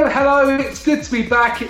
Hello, it's good to be back,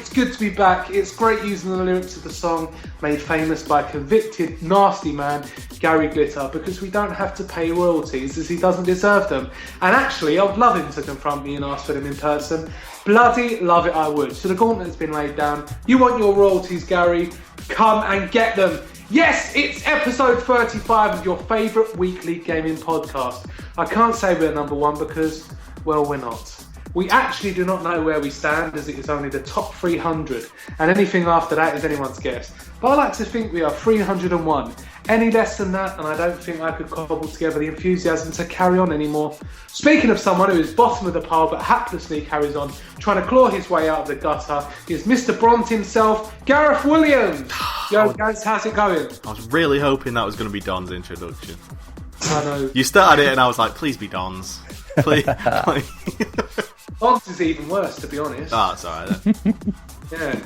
It's great using the lyrics of the song made famous by convicted nasty man Gary Glitter, because we don't have to pay royalties as he doesn't deserve them. And actually, I would love him to confront me and ask for them in person. Bloody love it, I would. So the gauntlet's been laid down. You want your royalties, Gary? Come and get them. Yes, it's episode 35 of your favourite weekly gaming podcast. I can't say we're number one because, well, we're not. We actually do not know where we stand, as it is only the top 300, and anything after that is anyone's guess. But I like to think we are 301. Any less than that, and I don't think I could cobble together the enthusiasm to carry on anymore. Speaking of someone who is bottom of the pile but haplessly carries on, trying to claw his way out of the gutter, is Mr. Bronze himself, Gareth Williams. Yo, guys, how's it going? I was really hoping that was going to be Don's introduction. I know. You started it and I was like, please be Don's. Please. Don's is even worse, to be honest. Oh, it's alright then. Yeah.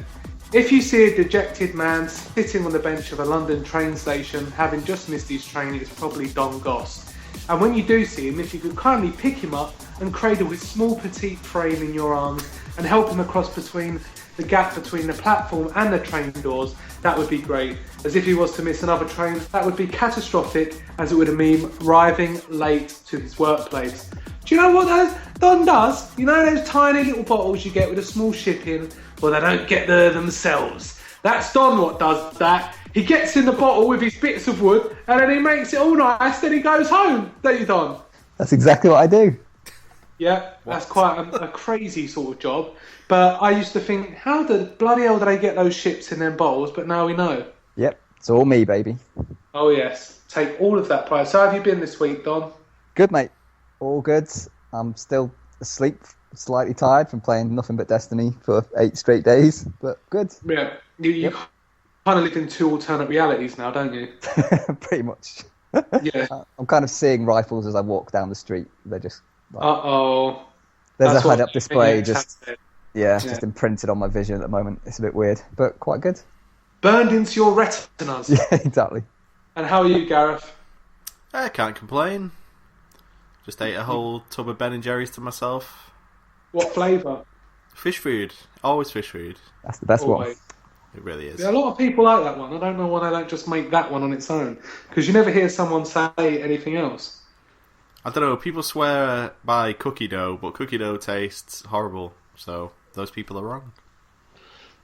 If you see a dejected man sitting on the bench of a London train station, having just missed his train, it's probably Don Goss. And when you do see him, if you could kindly pick him up and cradle his small petite frame in your arms and help him across between the gap between the platform and the train doors, that would be great. As if he was to miss another train, that would be catastrophic, as it would mean arriving late to his workplace. Do you know what Don does? You know those tiny little bottles you get with a small shipping? Well, they don't get there themselves. That's Don what does that. He gets in the bottle with his bits of wood and then he makes it all nice, then he goes home. Don't you, Don? That's exactly what I do. Yeah, that's quite a crazy sort of job. But I used to think, how the bloody hell do they get those ships in them bottles? But now we know. Yep, it's all me, baby. Oh, yes. Take all of that prize. So how have you been this week, Don? Good, mate. All good. I'm still asleep, slightly tired from playing nothing but Destiny for 8 straight days, but good. Yeah, you kind of live in 2 alternate realities now, don't you? Pretty much. Yeah. I'm kind of seeing rifles as I walk down the street. They're just like, uh-oh. There's a head-up display just imprinted on my vision at the moment. It's a bit weird, but quite good. Burned into your retinas. Yeah, exactly. And how are you, Gareth? I can't complain. Just ate a whole tub of Ben & Jerry's to myself. What flavour? Fish food. Always fish food. That's the best Always. one. It really is. Yeah, a lot of people like that one. I don't know why they don't just make that one on its own. Because you never hear someone say anything else. I don't know, people swear by cookie dough, but cookie dough tastes horrible. So, those people are wrong.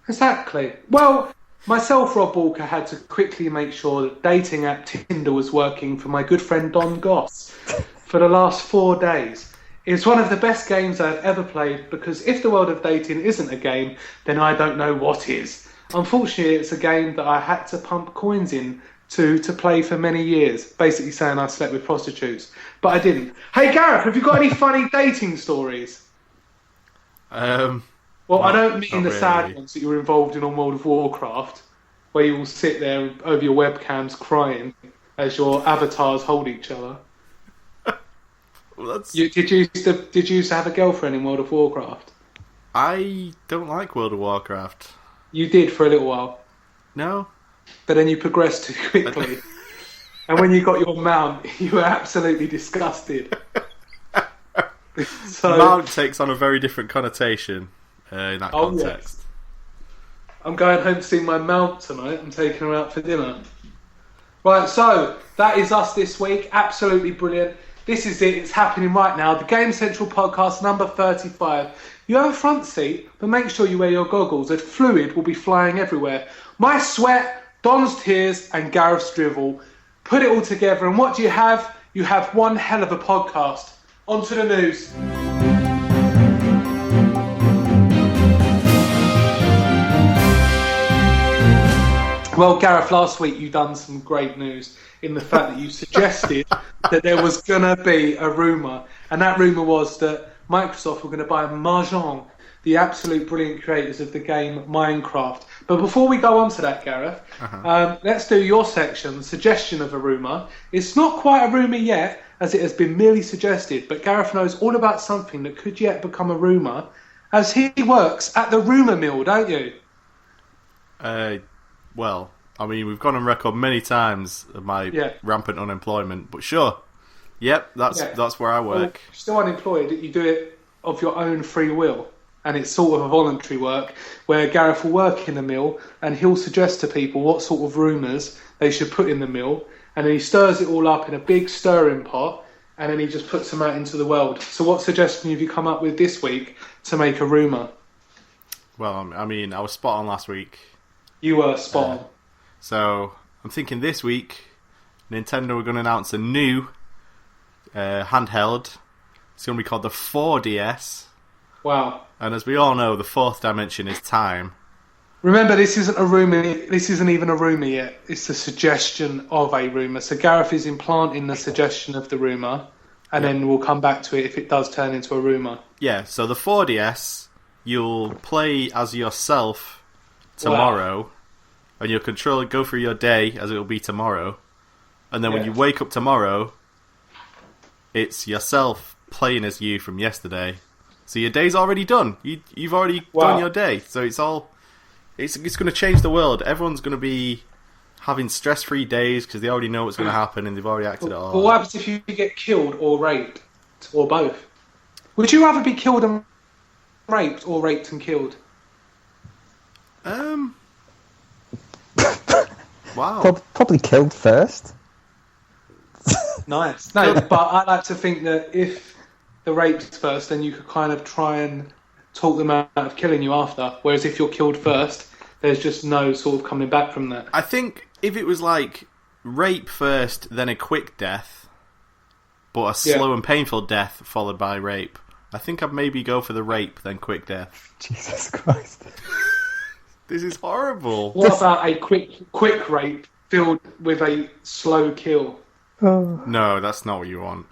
Exactly. Well, myself, Rob Walker, had to quickly make sure that dating app Tinder was working for my good friend Don Goss for the last 4 days. It's one of the best games I've ever played, because if the world of dating isn't a game, then I don't know what is. Unfortunately, it's a game that I had to pump coins in to play for many years, basically saying I slept with prostitutes. But I didn't. Hey, Gareth, have you got any funny dating stories? Well, I don't mean the sad ones that you were involved in on World of Warcraft, where you will sit there over your webcams crying as your avatars hold each other. Well, Did you used to have a girlfriend in World of Warcraft? I don't like World of Warcraft. You did for a little while. No. But then you progressed too quickly. And when you got your mount, you were absolutely disgusted. So, mount takes on a very different connotation in that context. Yes. I'm going home to see my mount tonight. I'm taking her out for dinner. Right, so that is us this week. Absolutely brilliant. This is it. It's happening right now. The Gamecentral podcast number 35. You have a front seat, but make sure you wear your goggles, as fluid will be flying everywhere. My sweat, Don's tears, and Gareth's drivel. Put it all together, and what do you have? You have one hell of a podcast. On to the news. Well, Gareth, last week you done some great news in the fact that you suggested that there was going to be a rumour, and that rumour was that Microsoft were going to buy Mahjong, the absolute brilliant creators of the game Minecraft. But before we go on to that, Gareth, let's do your section, the suggestion of a rumour. It's not quite a rumour yet, as it has been merely suggested, but Gareth knows all about something that could yet become a rumour, as he works at the rumour mill, don't you? Well, I mean, we've gone on record many times of my rampant unemployment, but sure. Yep, that's where I work. Well, if you're still unemployed, you do it of your own free will. And it's sort of a voluntary work where Gareth will work in the mill and he'll suggest to people what sort of rumours they should put in the mill. And then he stirs it all up in a big stirring pot and then he just puts them out into the world. So what suggestion have you come up with this week to make a rumour? Well, I mean, I was spot on last week. You were spot on. So I'm thinking this week, Nintendo are going to announce a new handheld. It's going to be called the 4DS. Wow. And as we all know, the fourth dimension is time. Remember, this isn't a rumour. This isn't even a rumour yet. It's the suggestion of a rumour. So Gareth is implanting the suggestion of the rumour, and then we'll come back to it if it does turn into a rumour. Yeah, so the 4DS, you'll play as yourself tomorrow, and you'll go through your day as it will be tomorrow. And then when you wake up tomorrow, it's yourself playing as you from yesterday. So your day's already done. You've already done your day. So it's going to change the world. Everyone's going to be having stress-free days because they already know what's going to happen and they've already acted it all. But what happens if you get killed or raped, or both? Would you rather be killed and raped, or raped and killed? Wow. Probably killed first. Nice. No, but I like to think that if the rape's first, then you could kind of try and talk them out of killing you after. Whereas if you're killed first, there's just no sort of coming back from that. I think if it was like rape first, then a quick death, but a slow and painful death followed by rape, I think I'd maybe go for the rape, then quick death. Jesus Christ. This is horrible. What about a quick rape filled with a slow kill? No, that's not what you want.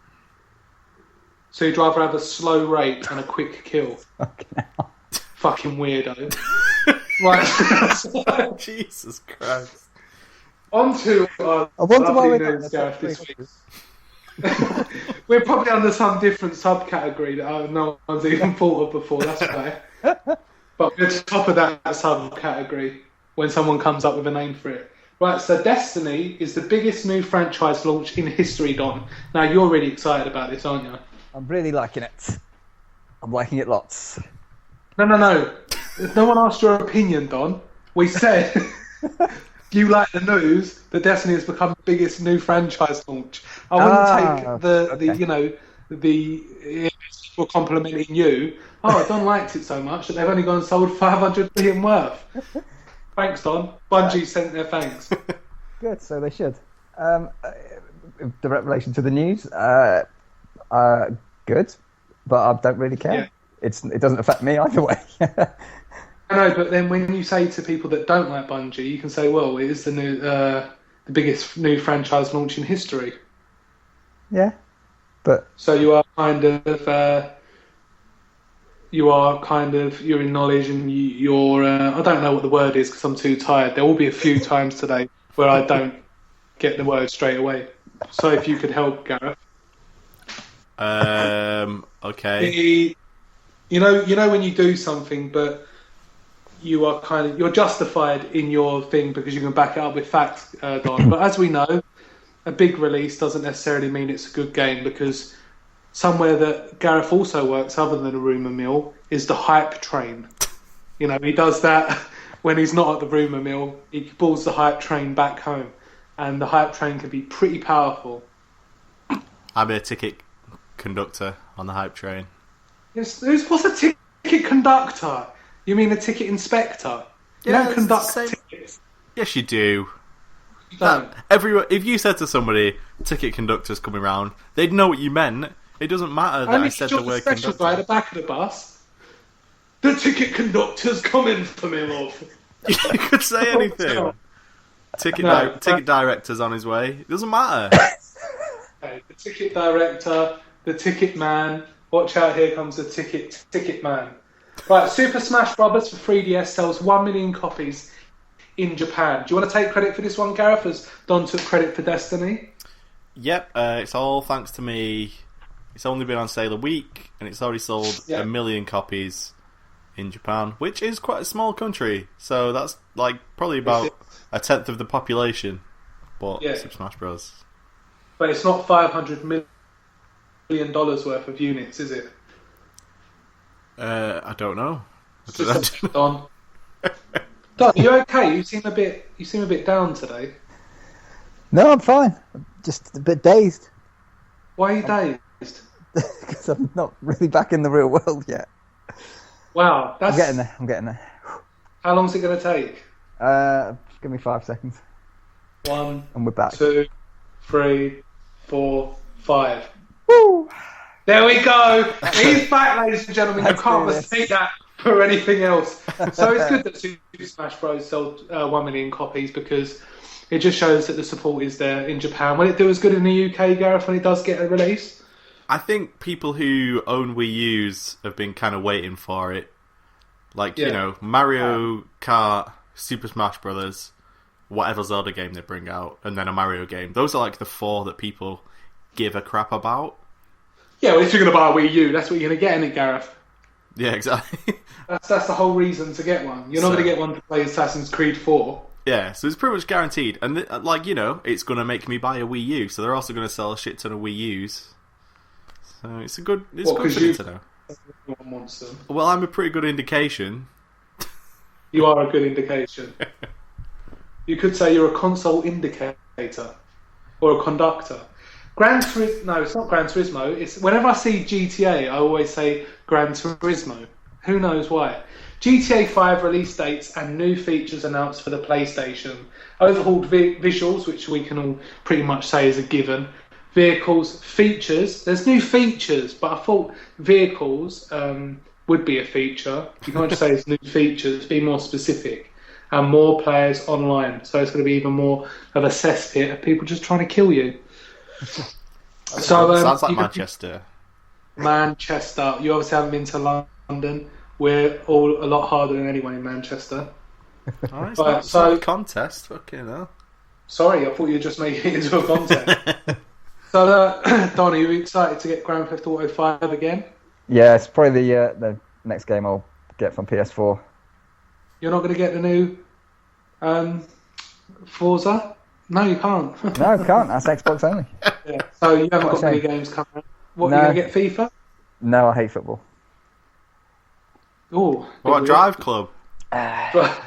So you'd rather have a slow rape and a quick kill? Okay. Fucking weirdo. Right. Jesus Christ. On to our lovely news, Gareth, this week. We're probably under some different subcategory that no one's even thought of before, that's fair. But we're top of that subcategory when someone comes up with a name for it. Right, so Destiny is the biggest new franchise launch in history, Don. Now, you're really excited about this, aren't you? I'm really liking it. I'm liking it lots. No. No one asked your opinion, Don. We said you like the news that Destiny has become the biggest new franchise launch. I wouldn't take the people complimenting you. Oh, Don liked it so much that they've only gone and sold 500 million worth. Thanks, Don. Bungie sent their thanks. Good, so they should. Direct relation to the news, good, but I don't really care. Yeah. It doesn't affect me either way. I know, but then when you say to people that don't like Bungie, you can say, well, it is the biggest new franchise launch in history. Yeah, but... So you're in knowledge and you're I don't know what the word is because I'm too tired. There will be a few times today where I don't get the word straight away. So if you could help, Gareth. Okay. You know when you do something, but you're justified in your thing because you can back it up with facts, Don. But as we know, a big release doesn't necessarily mean it's a good game because somewhere that Gareth also works, other than a rumour mill, is the hype train. You know, he does that when he's not at the rumour mill. He pulls the hype train back home, and the hype train can be pretty powerful. I'm a ticket conductor on the hype train. Yes, what's a ticket conductor? You mean a ticket inspector? You don't conduct tickets. Yes, you do. You don't. If you said to somebody, ticket conductor's coming round, they'd know what you meant. It doesn't matter that I said the word special conductor. guy at the back of the bus. The ticket conductor's coming for me, love. You could say anything. Ticket director's on his way. It doesn't matter. Okay, the ticket director, the ticket man. Watch out! Here comes the ticket man. Right, Super Smash Bros. For 3DS sells 1 million copies in Japan. Do you want to take credit for this one, Gareth, as Don took credit for Destiny? Yep, it's all thanks to me. It's only been on sale a week, and it's already sold 1 million copies in Japan, which is quite a small country. So that's like probably about a tenth of the population. But Super Smash Bros. But it's not $500 million worth of units, is it? I don't know. Don, are you okay? You seem a bit down today. No, I'm fine. I'm just a bit dazed. Why are you dazed? Because I'm not really back in the real world yet. Wow, I'm getting there. How long is it going to take? Just give me 5 seconds. 1, and we're back. 2, 3, 4, 5. Woo! There we go. He's back, ladies and gentlemen. You can't mistake that for anything else. So it's good that Super Smash Bros. Sold 1 million copies, because it just shows that the support is there in Japan. Will it do as good in the UK, Gareth, when it does get a release? I think people who own Wii U's have been kind of waiting for it. Like, you know, Mario Kart, Super Smash Brothers, whatever Zelda game they bring out, and then a Mario game. Those are like the 4 that people give a crap about. Yeah, well, if you're going to buy a Wii U, that's what you're going to get in it, Gareth. Yeah, exactly. That's the whole reason to get one. You're not going to get one to play Assassin's Creed 4. Yeah, so it's pretty much guaranteed. And, it's going to make me buy a Wii U, so they're also going to sell a shit ton of Wii U's. So it's good thing to know. Everyone wants them. Well, I'm a pretty good indication. You are a good indication. You could say you're a console indicator. Or a conductor. No, it's not Gran Turismo. It's whenever I see GTA, I always say Gran Turismo. Who knows why? GTA 5 release dates and new features announced for the PlayStation. Overhauled visuals, which we can all pretty much say is a given. Vehicles, features. There's new features, but I thought vehicles would be a feature. You can't just say it's new features. Be more specific. And more players online. So it's going to be even more of a cesspit of people just trying to kill you. Sounds like Manchester. Manchester. You obviously haven't been to London. We're all a lot harder than anyone in Manchester. Oh, it's not a contest. Fucking hell. Sorry, I thought you were just making it into a contest. So, Don, are you excited to get Grand Theft Auto 5 again? Yeah, it's probably the next game I'll get from PS4. You're not going to get the new Forza? No, you can't. No, I can't. That's Xbox only. Yeah. So you haven't got many games coming out. What, are you going to get FIFA? No, I hate football. Oh, what, Drive Club? I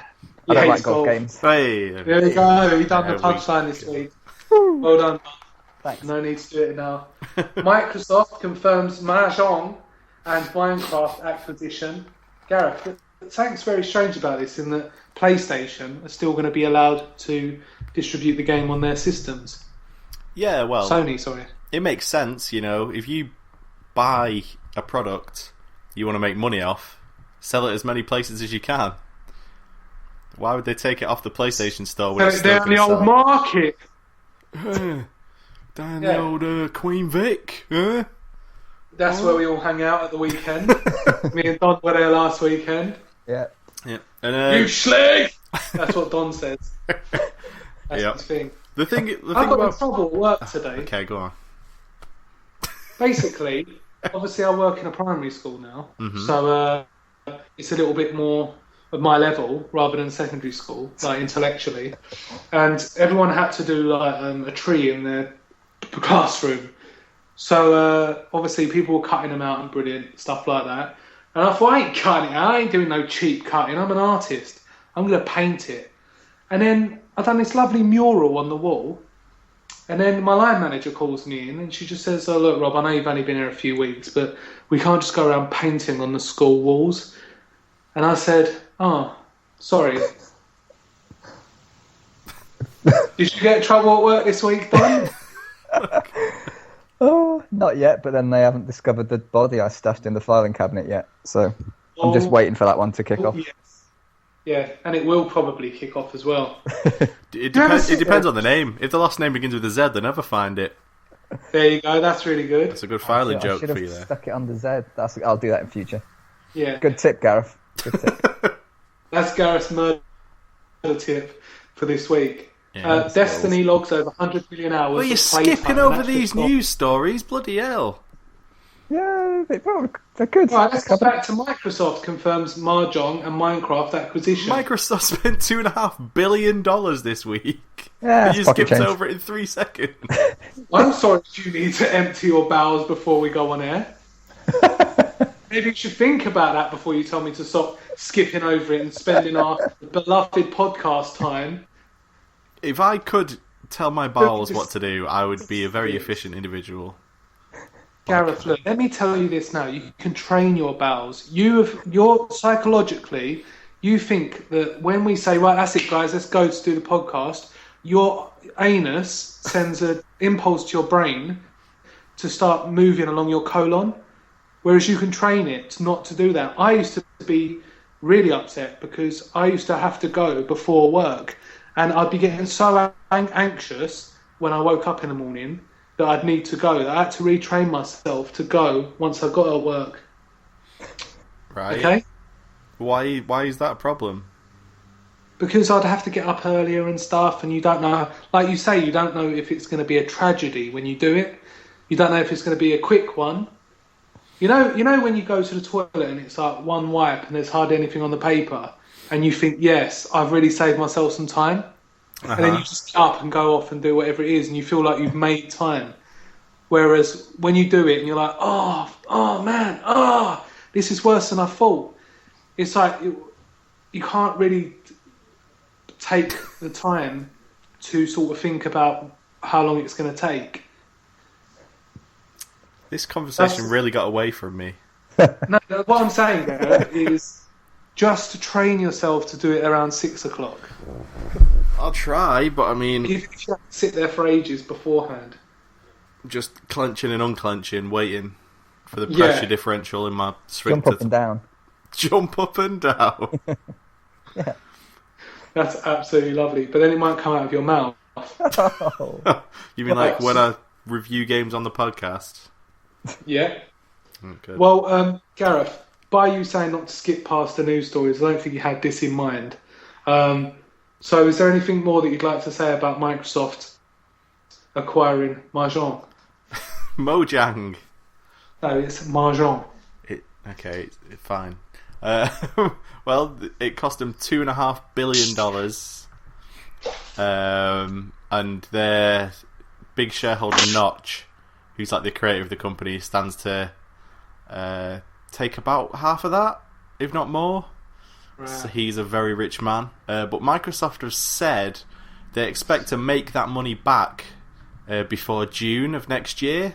don't like golf games. Hey, there we go. You've done the punchline this week. Well done. Thanks. No need to do it now. Microsoft confirms Mahjong and Minecraft acquisition. Gareth, something's very strange about this in that PlayStation are still going to be allowed to distribute the game on their systems. Yeah, well, Sony, sorry. It makes sense, you know. If you buy a product you want to make money off, sell it as many places as you can. Why would they take it off the PlayStation Store when it's still in the old market? Down the old Queen Vic. That's where we all hang out at the weekend. Me and Don were there last weekend. Yeah. Yeah. And, you schlig! That's what Don says. That's his thing. The thing I got in trouble at work today. Okay, go on. Basically, obviously I work in a primary school now, Mm-hmm. so it's a little bit more of my level rather than secondary school, like intellectually. And everyone had to do like a tree in their classroom. So obviously people were cutting them out and brilliant stuff like that. And I thought, I ain't cutting it out. I ain't doing no cheap cutting. I'm an artist. I'm going to paint it. And then I've done this lovely mural on the wall. And then my line manager calls me in and she just says, oh, look, Rob, I know you've only been here a few weeks, but we can't just go around painting on the school walls. And I said, oh, sorry. Did you get in trouble at work this week, Don? Oh, not yet, but then they haven't discovered the body I stashed in the filing cabinet yet. So I'm just waiting for that one to kick off. Yes. Yeah, and it will probably kick off as well. It depends on the name. If the last name begins with a Z, they'll never find it. There you go, that's really good. That's a good filing joke for you I there. stuck it under Z. I'll do that in future. Yeah. Good tip, Gareth. Good tip. That's Gareth's murder tip for this week. Yeah, Destiny logs over 100 million hours. Well, you're of playtime, skipping and over that's these just news stories, bloody hell. Yeah, they're good. Right, let's go back to Microsoft confirms Mahjong and Minecraft acquisition. Microsoft spent $2.5 billion this week. Yeah, You it's pocket skipped change. over it in 3 seconds. I'm sorry if you need to empty your bowels before we go on air. Maybe you should think about that before you tell me to stop skipping over it and spending our beloved podcast time. If I could tell my bowels what to do, I would be a very efficient individual. Gareth, look, let me tell you this now. You can train your bowels. You're psychologically, you think that when we say, right, that's it, guys, let's go to do the podcast, your anus sends an impulse to your brain to start moving along your colon, whereas you can train it not to do that. I used to be really upset because I used to have to go before work, and I'd be getting so anxious when I woke up in the morning that I'd need to go. I had to retrain myself to go once I got at work. Right. Okay? Why is that a problem? Because I'd have to get up earlier and stuff, and you don't know, like you say, you don't know if it's going to be a tragedy when you do it. You don't know if it's going to be a quick one. You know when you go to the toilet and it's like one wipe and there's hardly anything on the paper, and you think, yes, I've really saved myself some time. And then you just get up and go off and do whatever it is, and you feel like you've made time. Whereas when you do it and you're like, oh man, this is worse than I thought. It's like you can't really take the time to sort of think about how long it's going to take. This conversation really got away from me. No, what I'm saying there is just to train yourself to do it around 6 o'clock. I'll try, but I mean... Even if you have to sit there for ages beforehand. Just clenching and unclenching, waiting for the pressure differential in my sphincter. Jump up and down. Jump up and down. Yeah. That's absolutely lovely. But then it might come out of your mouth. Oh. You mean like when I review games on the podcast? Yeah. Okay. Well, Gareth, by you saying not to skip past the news stories, I don't think you had this in mind. So is there anything more that you'd like to say about Microsoft acquiring Mahjong? Mojang. No, it's Mahjong. Okay, fine. Well, it cost them $2.5 billion. And their big shareholder, Notch, who's like the creator of the company, stands to take about half of that, if not more. Right. So he's a very rich man. But Microsoft have said they expect to make that money back before June of next year.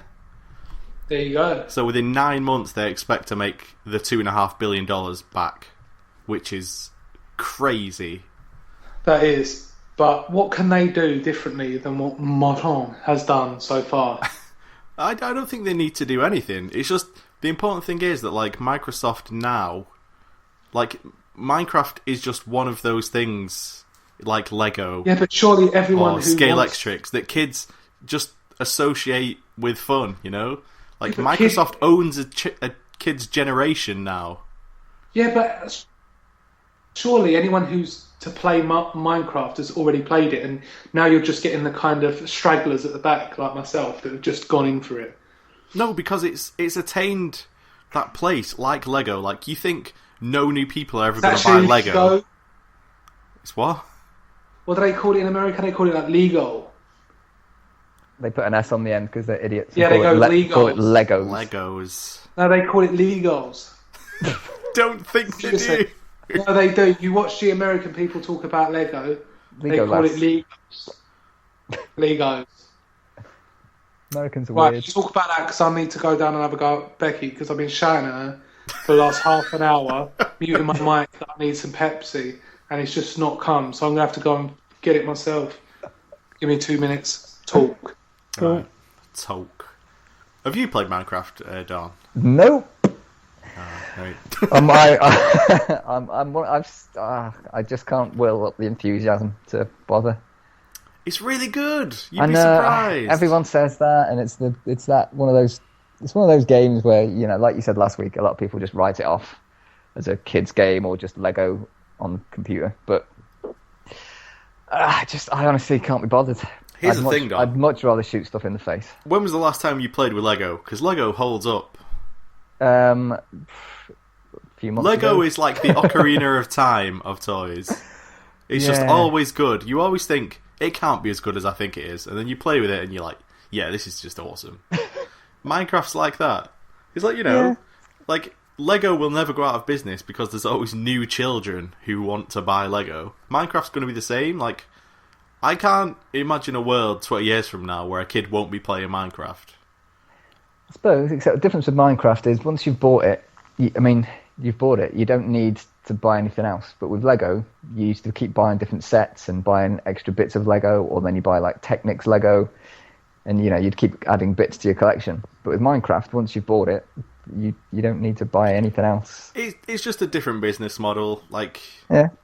There you go. So within 9 months, they expect to make the $2.5 billion back, which is crazy. That is. But what can they do differently than what Mahjong has done so far? I don't think they need to do anything. It's just the important thing is that like Microsoft now, like Minecraft is just one of those things like Lego. Yeah, but surely everyone or who Scale wants... Electrics that kids just associate with fun, you know? Like Yeah, Microsoft owns a kid's generation now. Yeah, but surely anyone who's to play Minecraft has already played it, and now you're just getting the kind of stragglers at the back, like myself, that have just gone in for it. No, because it's attained that place, like Lego. Like, you think no new people are ever going to buy Lego. It's what? What do they call it in America? They call it like Lego. They put an S on the end because they're idiots. Yeah, they go Legos. Call it Legos. Legos. No, they call it Legos. Don't think they do. No, they do. You watch the American people talk about Lego. They call it Legos. Legos. Americans are right, weird. you talk about that because I need to go down and have a go at Becky because I've been shouting at her for the last half an hour, muting my mic that I need some Pepsi, and it's just not come. So I'm going to have to go and get it myself. Give me 2 minutes. Talk. Right. Talk. Have you played Minecraft, Don? Nope. Right. I just can't will up the enthusiasm to bother. It's really good. You'd be surprised. Everyone says that, and it's one of those games where, you know, like you said last week, a lot of people just write it off. as a kid's game or just Lego on the computer. But I honestly can't be bothered. Here's the thing, Don. I'd much rather shoot stuff in the face. When was the last time you played with Lego? Because Lego holds up. A few months Lego ago. is like the Ocarina of Time of toys. It's just always good. You always think, it can't be as good as I think it is. And then you play with it and you're like, yeah, this is just awesome. Minecraft's like that. It's like, like Lego will never go out of business because there's always new children who want to buy Lego. Minecraft's going to be the same. Like, I can't imagine a world 20 years from now where a kid won't be playing Minecraft. I suppose, except the difference with Minecraft is once you've bought it, you've bought it, you don't need to buy anything else. But with Lego, you used to keep buying different sets and buying extra bits of Lego, or then you buy like Technics Lego, and you'd keep adding bits to your collection. But with Minecraft, once you've bought it, you don't need to buy anything else. It's just a different business model. Like,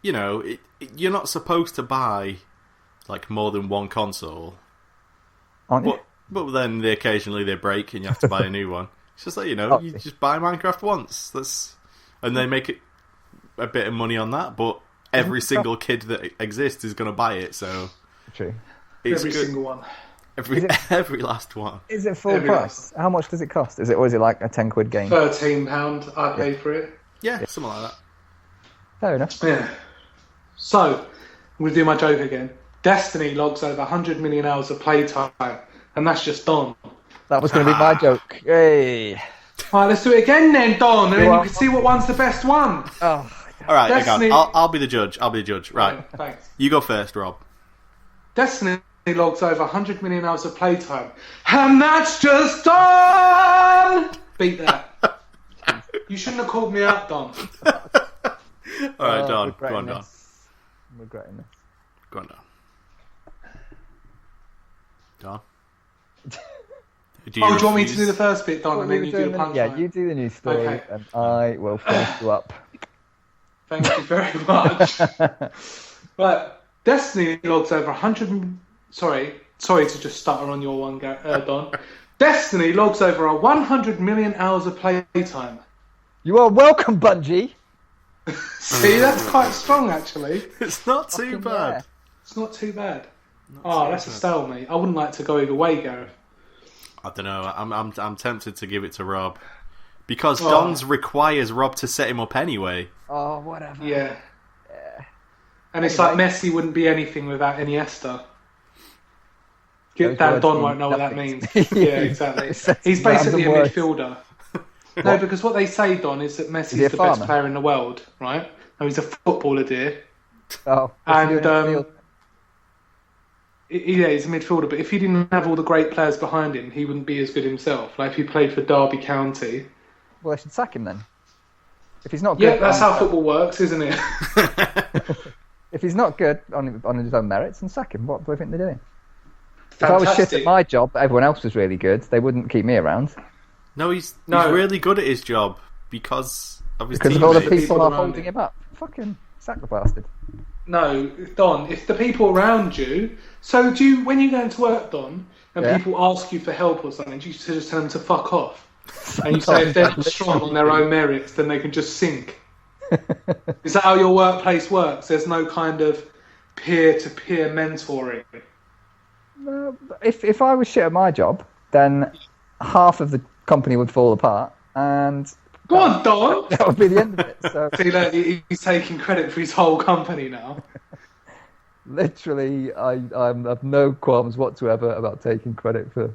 you're not supposed to buy like more than one console. Aren't you? But then occasionally they break and you have to buy a new one. It's just like, you just buy Minecraft once. And they make it a bit of money on that, but every single kid that exists is going to buy it, so... True. Every single one. Every last one. Is it full price? How much does it cost? Or is it like a £10 game? £13 I paid for it. Yeah, something like that. Fair enough. Yeah. So, I'm going to do my joke again. Destiny logs over 100 million hours of playtime, and that's just Don. That was going to be my joke. Hey. Alright, let's do it again then, Don, and then you can see what one's the best one. Oh. Alright, Destiny... I'll be the judge. Right. Thanks. You go first, Rob. Destiny logs over 100 million hours of playtime, and that's just Don! Beat that. You shouldn't have called me out, Don. Alright, Don. Go on, Don. I'm regretting this. Go on, Don. Don? Do you want me to do the first bit, Don, and then you do the punchline? Yeah, you do the news story, and I will finish you up. Thank you very much. Right, Destiny logs over 100... Sorry to just stutter on your one, Don. Destiny logs over 100 million hours of playtime. You are welcome, Bungie. See, that's quite strong, actually. It's not too bad. Yeah. It's not too bad. That's a stalemate. I wouldn't like to go either way, Gareth. I don't know. I'm tempted to give it to Rob because Don's requires Rob to set him up anyway. Oh, whatever. Yeah. And it's like Messi wouldn't be anything without Iniesta. Don won't know what that means. Yeah, exactly. He's basically a midfielder. No, because what they say, Don, is that Messi's the best player in the world, right? No, he's a footballer, dear. Oh, and he's a midfielder, but if he didn't have all the great players behind him, he wouldn't be as good himself. Like if he played for Derby County. Well, I should sack him then. If he's not good... Yeah, that's how football works, isn't it? If he's not good on his own merits, then sack him. What do I think they're doing? Fantastic. If I was shit at my job, but everyone else was really good, they wouldn't keep me around. No, he's really good at his job because of his teammates. Because of all the people are holding him up. Fucking sack the bastard. No, Don, if the people around you... So when you go into work, Don, and people ask you for help or something, do you just tell them to fuck off? And you say if they're not strong on their own merits, then they can just sink. Is that how your workplace works? There's no kind of peer-to-peer mentoring? If I was shit at my job, then half of the company would fall apart, and... Go on, Don! That would be the end of it. So. See, look, he's taking credit for his whole company now. Literally, I have no qualms whatsoever about taking credit for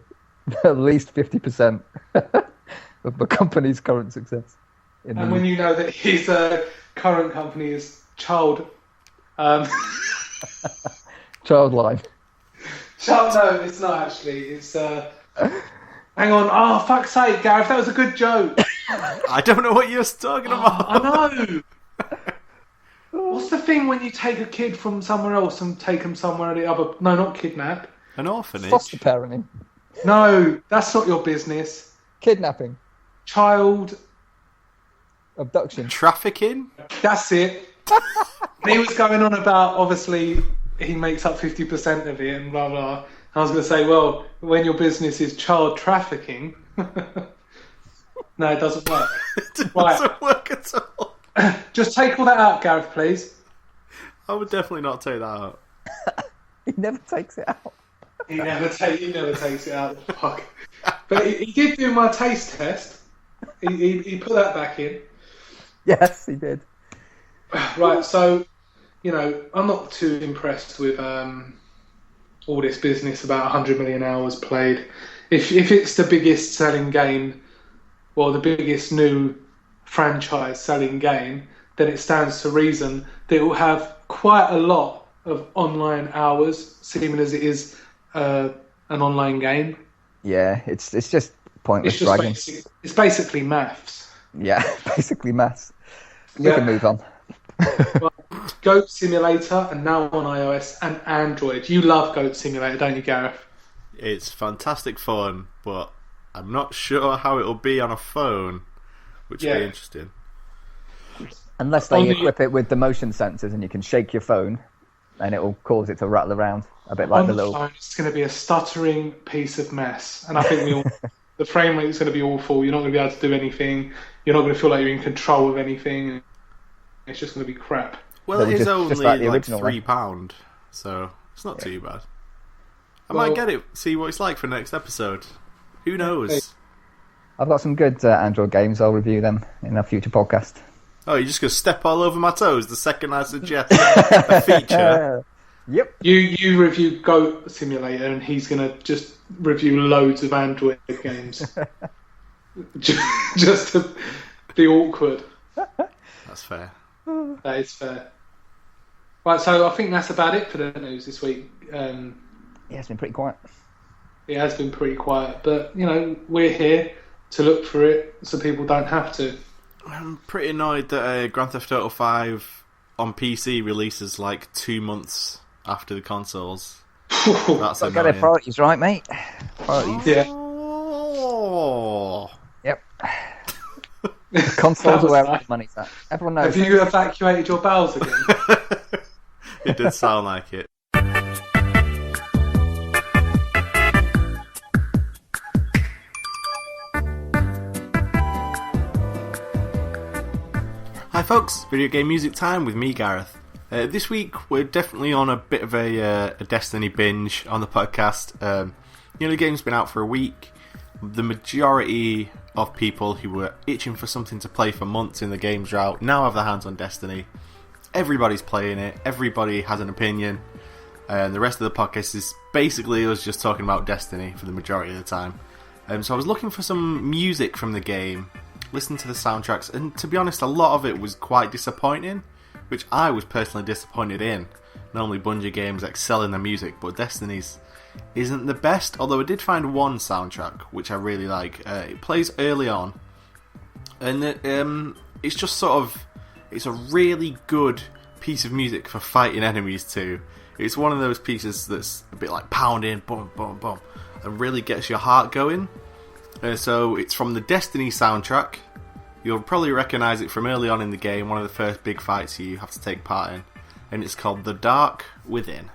at least 50% of the company's current success. When you know that his current company is Childline. No, it's not actually. It's hang on. Oh, fuck's sake, Gareth, that was a good joke. I don't know what you're talking about. I know. What's the thing when you take a kid from somewhere else and take him somewhere the other? No, not kidnap. An orphanage. Foster parenting. No, that's not your business. Kidnapping. Child abduction. Trafficking. That's it. He was going on about obviously he makes up 50% of it and blah blah. I was going to say, well, when your business is child trafficking, no, it doesn't work. It doesn't work at all. Just take all that out, Gareth, please. I would definitely not take that out. He never takes it out. He never takes it out. Fuck. But he did do my taste test. He put that back in. Yes, he did. Right, so, I'm not too impressed with all this business about 100 million hours played. If it's the biggest selling game, or the biggest new franchise selling game, then it stands to reason that it will have quite a lot of online hours, seeming as it is an online game. Yeah, it's just pointless bragging. It's basically maths. Yeah, basically maths. We can move on. Well, Goat Simulator, and now on iOS and Android. You love Goat Simulator, don't you, Gareth? It's fantastic fun, but I'm not sure how it'll be on a phone, which will be interesting. Unless they equip it with the motion sensors and you can shake your phone and it will cause it to rattle around a bit like on the phone, it's going to be a stuttering piece of mess, and I think the frame rate is going to be awful. You're not going to be able to do anything. You're not going to feel like you're in control of anything. It's just going to be crap. Well, it is only like £3, so it's not too bad. I might get it, see what it's like for next episode. Who knows? I've got some good Android games. I'll review them in a future podcast. Oh, you're just going to step all over my toes the second I suggest a feature? Yep. You review Goat Simulator, and he's going to just review loads of Android games. just to be awkward. That's fair. That is fair. Right, so I think that's about it for the news this week. Yeah, it's been pretty quiet. It has been pretty quiet, but, we're here to look for it so people don't have to. I'm pretty annoyed that Grand Theft Auto 5 on PC releases like 2 months after the consoles. That's annoying. Got their priorities right, mate. Priorities. Yeah. Oh. Yep. Consoles are where the money's at. Everyone knows. Have you evacuated your bowels again? It did sound like it. Hi folks, video game music time with me, Gareth. This week we're definitely on a bit of a Destiny binge on the podcast. The game's been out for a week. The majority of people who were itching for something to play for months in the game's drought now have their hands on Destiny. Everybody's playing it, everybody has an opinion, and the rest of the podcast is basically us just talking about Destiny for the majority of the time. So I was looking for some music from the game, listened to the soundtracks, and to be honest, a lot of it was quite disappointing, which I was personally disappointed in. Normally Bungie games excel in their music, but Destiny's isn't the best, although I did find one soundtrack which I really like. It plays early on, and it's just sort of, it's a really good piece of music for fighting enemies too. It's one of those pieces that's a bit like pounding, boom, boom, boom, and really gets your heart going. So it's from the Destiny soundtrack. You'll probably recognise it from early on in the game, one of the first big fights you have to take part in, and it's called The Dark Within.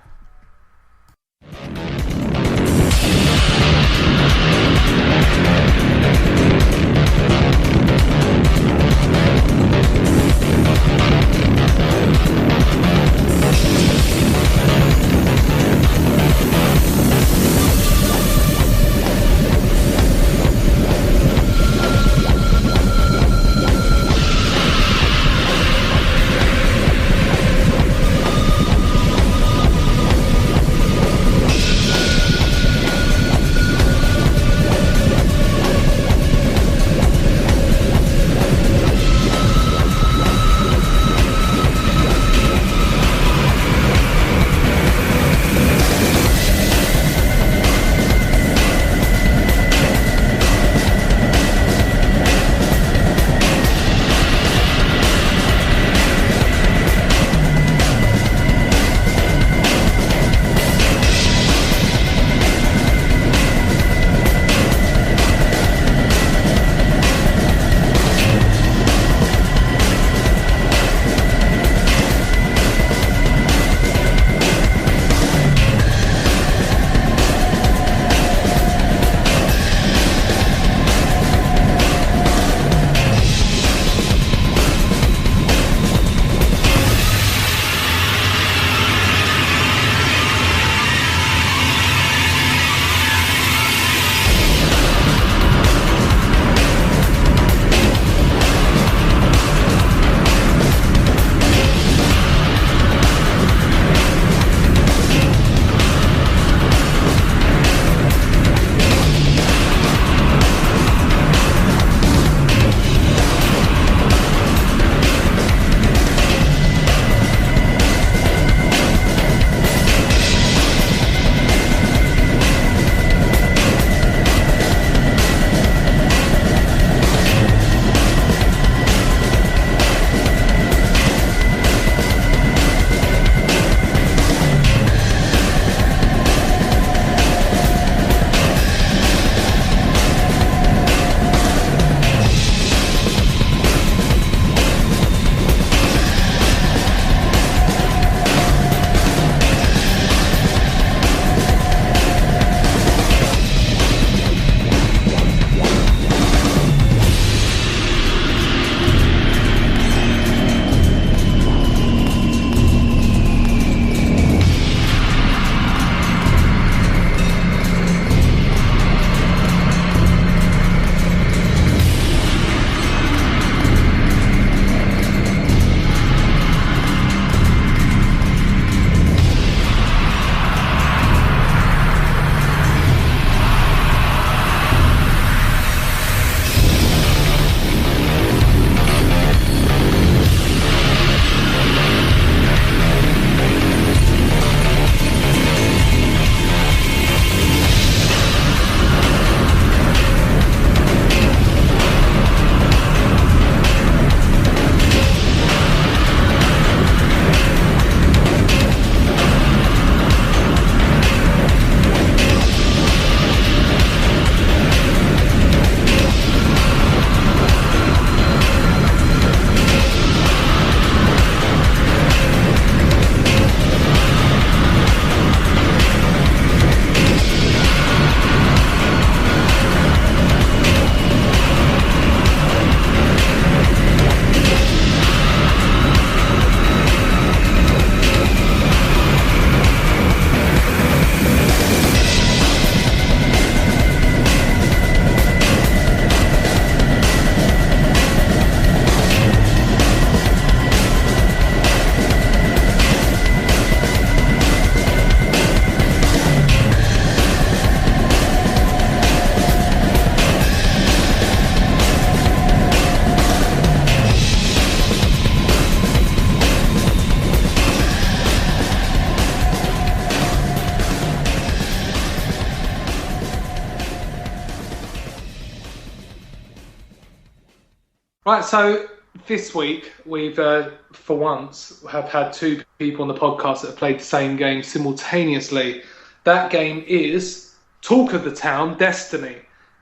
Right, so this week we've, for once, have had two people on the podcast that have played the same game simultaneously. That game is Talk of the Town, Destiny.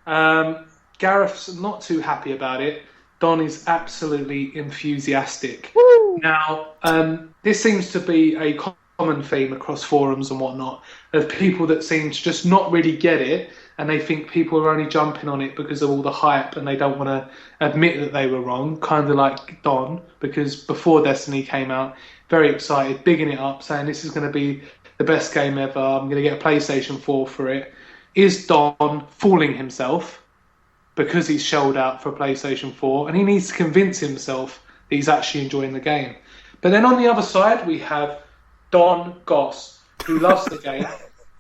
Gareth's not too happy about it. Don is absolutely enthusiastic. Woo! Now, this seems to be a common theme across forums and whatnot, of people that seem to just not really get it, and they think people are only jumping on it because of all the hype and they don't want to admit that they were wrong, kind of like Don, because before Destiny came out, very excited, bigging it up, saying this is going to be the best game ever, I'm going to get a PlayStation 4 for it. Is Don fooling himself because he's shelled out for a PlayStation 4 and he needs to convince himself that he's actually enjoying the game? But then on the other side, we have Don Goss, who loves the game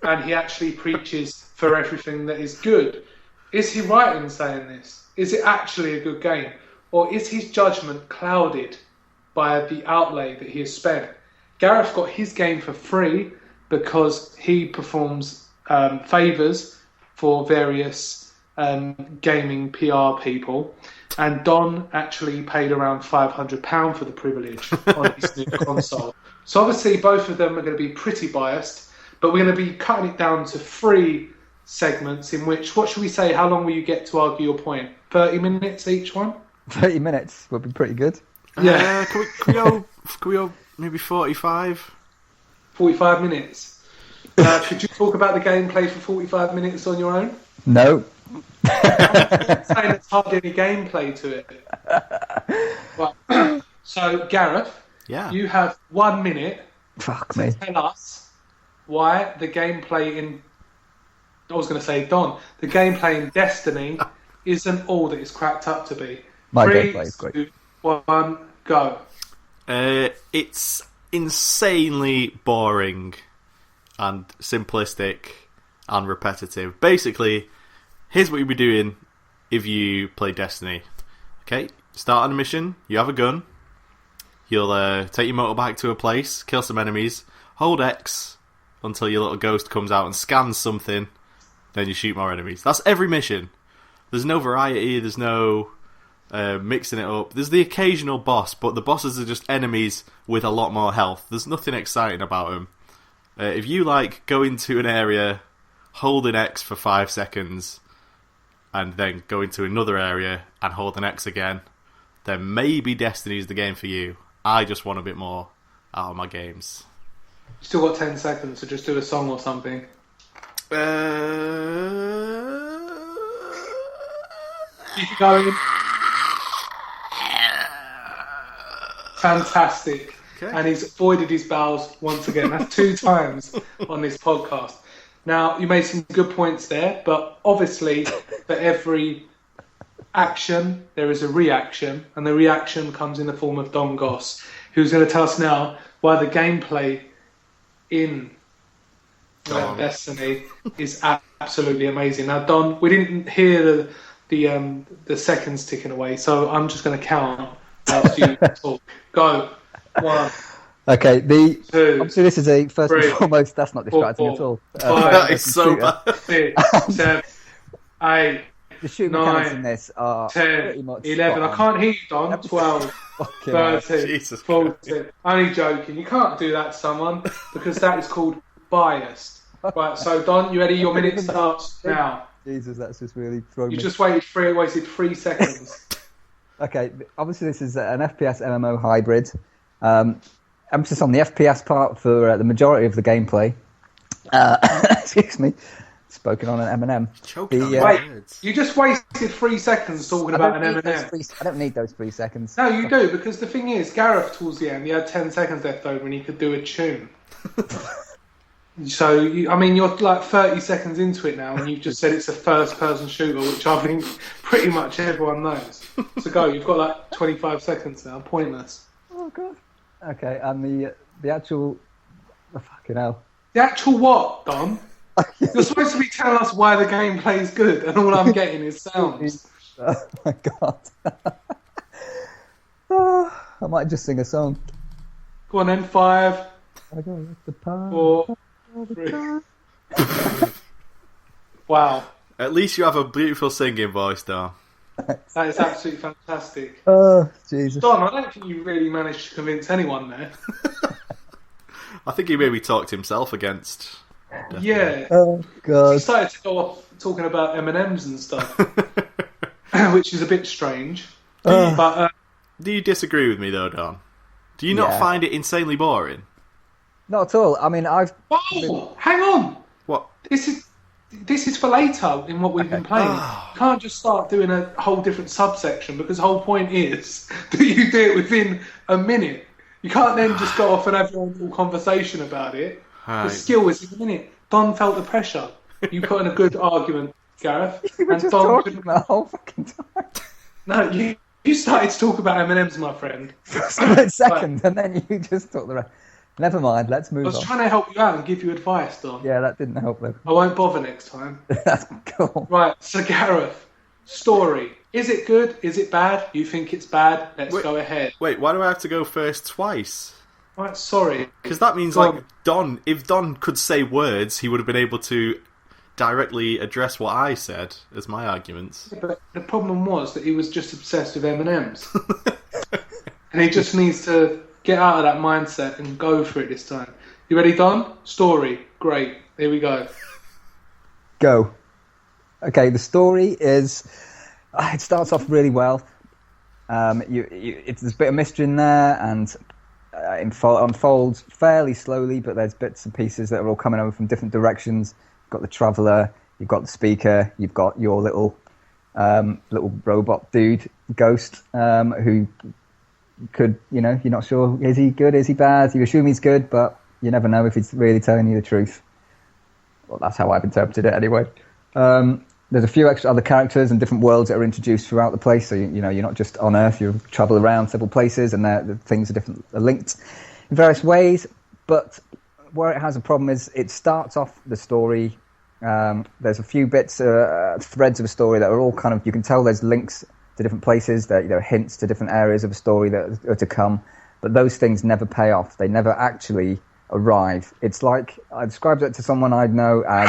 and he actually preaches for everything that is good. Is he right in saying this? Is it actually a good game? Or is his judgment clouded by the outlay that he has spent? Gareth got his game for free because he performs favours for various gaming PR people, and Don actually paid around £500 for the privilege on his new console. So obviously both of them are going to be pretty biased, but we're going to be cutting it down to 3 segments in which, what should we say, how long will you get to argue your point? 30 minutes each one? 30 minutes would be pretty good. Yeah. Can we go maybe 45? 45 minutes. Could you talk about the gameplay for 45 minutes on your own? No. I'm saying there's hardly any gameplay to it. Right. So, Gareth, you have 1 minute to tell us why the gameplay in... I was going to say Don. The gameplay in Destiny isn't all that it's cracked up to be. My 3, gameplay is great. 2, 1, go. It's insanely boring and simplistic and repetitive. Basically, here's what you'll be doing if you play Destiny. Okay, start on a mission, you have a gun, you'll take your motorbike to a place, kill some enemies, hold X until your little ghost comes out and scans something, then you shoot more enemies. That's every mission. There's no variety, there's no mixing it up. There's the occasional boss, but the bosses are just enemies with a lot more health. There's nothing exciting about them. If you like going to an area, holding X for 5 seconds, and then go into another area and hold an X again, then maybe Destiny's the game for you. I just want a bit more out of my games. Still got 10 seconds, so just do a song or something. Keep going. Fantastic. Okay. And he's avoided his bowels once again. That's 2 times on this podcast. Now, you made some good points there, but obviously for every action, there is a reaction, and the reaction comes in the form of Don Goss, who's going to tell us now why the gameplay in Destiny is absolutely amazing. Now, Don, we didn't hear the seconds ticking away, so I'm just going to count after you talk. Go. 1. Okay, 2. Obviously this is a first 3, and foremost. That's not distracting 4, at all. 5, That is so bad. 6, 7, 8, The shooting mechanics 9, in this are pretty 10, much 11. spot I can't hear you, Don. 12, Fucking hell. 13, Jesus 14. Only joking. You can't do that to someone because that is called biased. Right, so Don, you ready? Your minute starts now. Jesus, that's just really thrown You me. just wasted 3 seconds. Okay, obviously this is an FPS MMO hybrid. Emphasis on the FPS part for the majority of the gameplay. Excuse me, spoken on an M&M. Choking on Wait, words. you just wasted 3 seconds talking about an M&M. I don't need those 3 seconds. No, you do, because the thing is, Gareth towards the end, he had 10 seconds left over and he could do a tune. So, you're like 30 seconds into it now and you've just said it's a first-person shooter, which I think pretty much everyone knows. So go, you've got like 25 seconds now, pointless. Oh, God. Okay, and the actual... Oh, fucking hell. The actual what, Don? You're supposed to be telling us why the gameplay is good and all I'm getting is sounds. Oh, my God. Oh, I might just sing a song. Go on then, 5, I go with the power 4, of the 3. car. Wow. At least you have a beautiful singing voice, though. That is absolutely fantastic. Oh, Jesus. Don, I don't think you really managed to convince anyone there. I think he maybe talked himself against. Yeah. Oh, God. He started to go off talking about M&Ms and stuff, which is a bit strange. But Do you disagree with me though, Don? Do you not find it insanely boring? Not at all. I mean, oh, hang on. What? This is for later in what we've been playing. You can't just start doing a whole different subsection because the whole point is that you do it within a minute. You can't then just go off and have your own little conversation about it. Right. The skill is in a minute. Don felt the pressure. You put in a good argument, Gareth. you were and just Don talking the whole fucking time. No, you started to talk about M&Ms, my friend. For a split second, and then you just talked the rest. Never mind, let's move on. I was trying to help you out and give you advice, Don. Yeah, that didn't help them. I won't bother next time. That's cool. Right, so Gareth, story. Is it good? Is it bad? You think it's bad? Let's go ahead. Wait, why do I have to go first twice? Right, sorry. Because that means, like, Don, if Don could say words, he would have been able to directly address what I said as my arguments. Yeah, but the problem was that he was just obsessed with M&Ms. And he just needs to get out of that mindset and go for it this time. You ready, Don? Story. Great. Here we go. Go. Okay, the story is... It starts off really well. There's a bit of mystery in there, and it unfolds fairly slowly, but there's bits and pieces that are all coming over from different directions. You've got the traveller, you've got the speaker, you've got your little robot dude, Ghost, who could, you're not sure, is he good, is he bad? You assume he's good, but you never know if he's really telling you the truth. Well, that's how I've interpreted it anyway. There's a few extra other characters and different worlds that are introduced throughout the place, so you're not just on Earth, you travel around several places, and the things are linked in various ways, but where it has a problem is it starts off the story. There's a few bits, threads of a story that are all kind of, you can tell there's links to different places, that hints to different areas of a story that are to come, but those things never pay off. They never actually arrive. It's like, I described it to someone I know as...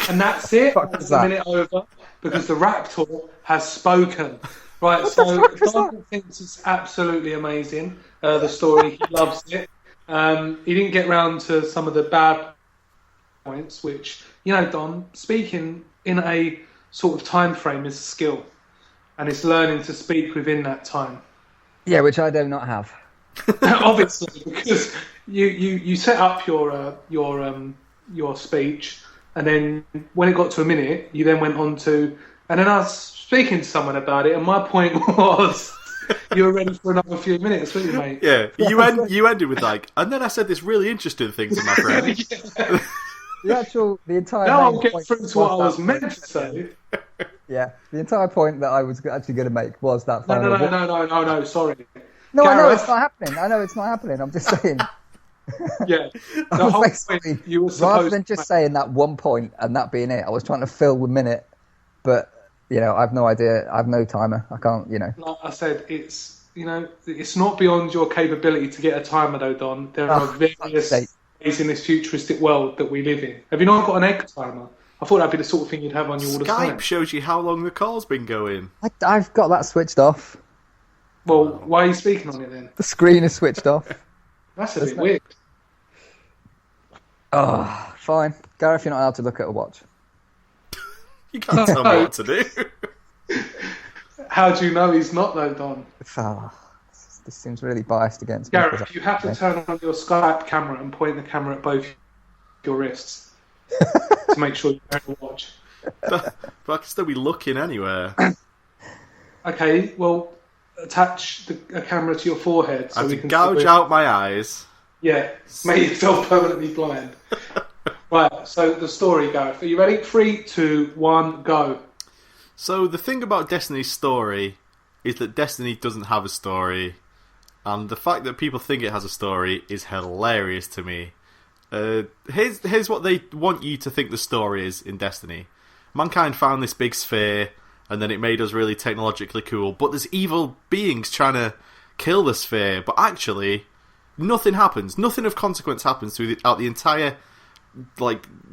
And that's it. That's a minute over because the Raptor has spoken. Right, so Don thinks it's absolutely amazing, the story. He loves it. He didn't get round to some of the bad points, which, Don, speaking in a sort of time frame is a skill, and it's learning to speak within that time. Yeah, which I do not have. Obviously, because you set up your speech, and then when it got to a minute, you then went on to, and then I was speaking to someone about it, and my point was, you were ready for another few minutes, weren't you, mate? Yeah, you ended with and then I said this really interesting thing to my friend. The entire. Now I'll get through to what I was meant to say. Yeah, the entire point that I was actually going to make was that final. No, sorry. No, Gareth. I know it's not happening. I'm just saying. Yeah, the whole point you were supposed rather than just saying that one point and that being it, I was trying to fill the minute, but I have no idea. I have no timer. I can't. Like I said, it's not beyond your capability to get a timer, though, Don. There are various ways in this futuristic world that we live in. Have you not got an egg timer? I thought that'd be the sort of thing you'd have on you all the time. Skype shows you how long the call's been going. I've got that switched off. Well, why are you speaking on it then? The screen is switched off. That's a bit weird. Oh, fine. Gareth, you're not allowed to look at a watch. You can't tell me what to do. How do you know he's not, though, Don? This seems really biased against me. Gareth, you have to turn on your Skype camera and point the camera at both your wrists to make sure you're wearing a watch. But I can still be looking anywhere. Okay, well, attach a camera to your forehead so we can gouge out my eyes. Yeah, make yourself permanently blind. Right, so the story, Gareth. Are you ready? 3, 2, 1, go. So the thing about Destiny's story is that Destiny doesn't have a story, and the fact that people think it has a story is hilarious to me. Here's what they want you to think the story is in Destiny. Mankind found this big sphere, and then it made us really technologically cool, but there's evil beings trying to kill the sphere, but actually nothing happens. Nothing of consequence happens throughout the entire,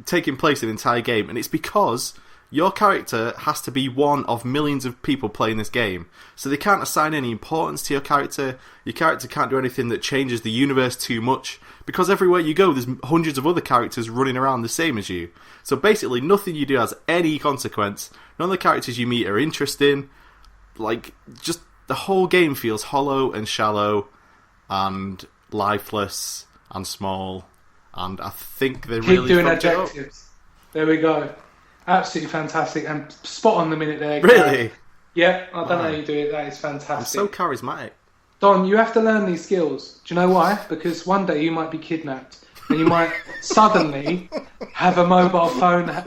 taking place in the entire game, and it's because your character has to be one of millions of people playing this game. So they can't assign any importance to your character. Your character can't do anything that changes the universe too much, because everywhere you go, there's hundreds of other characters running around the same as you. So basically, nothing you do has any consequence. None of the characters you meet are interesting. Like, just the whole game feels hollow and shallow and lifeless and small. And I think they really keep doing fucked it up. adjectives. There we go. Absolutely fantastic and spot on the minute there. Really? Yeah, I don't know how you do it. That is fantastic. I'm so charismatic. Don, you have to learn these skills. Do you know why? Because one day you might be kidnapped and you might suddenly have a mobile phone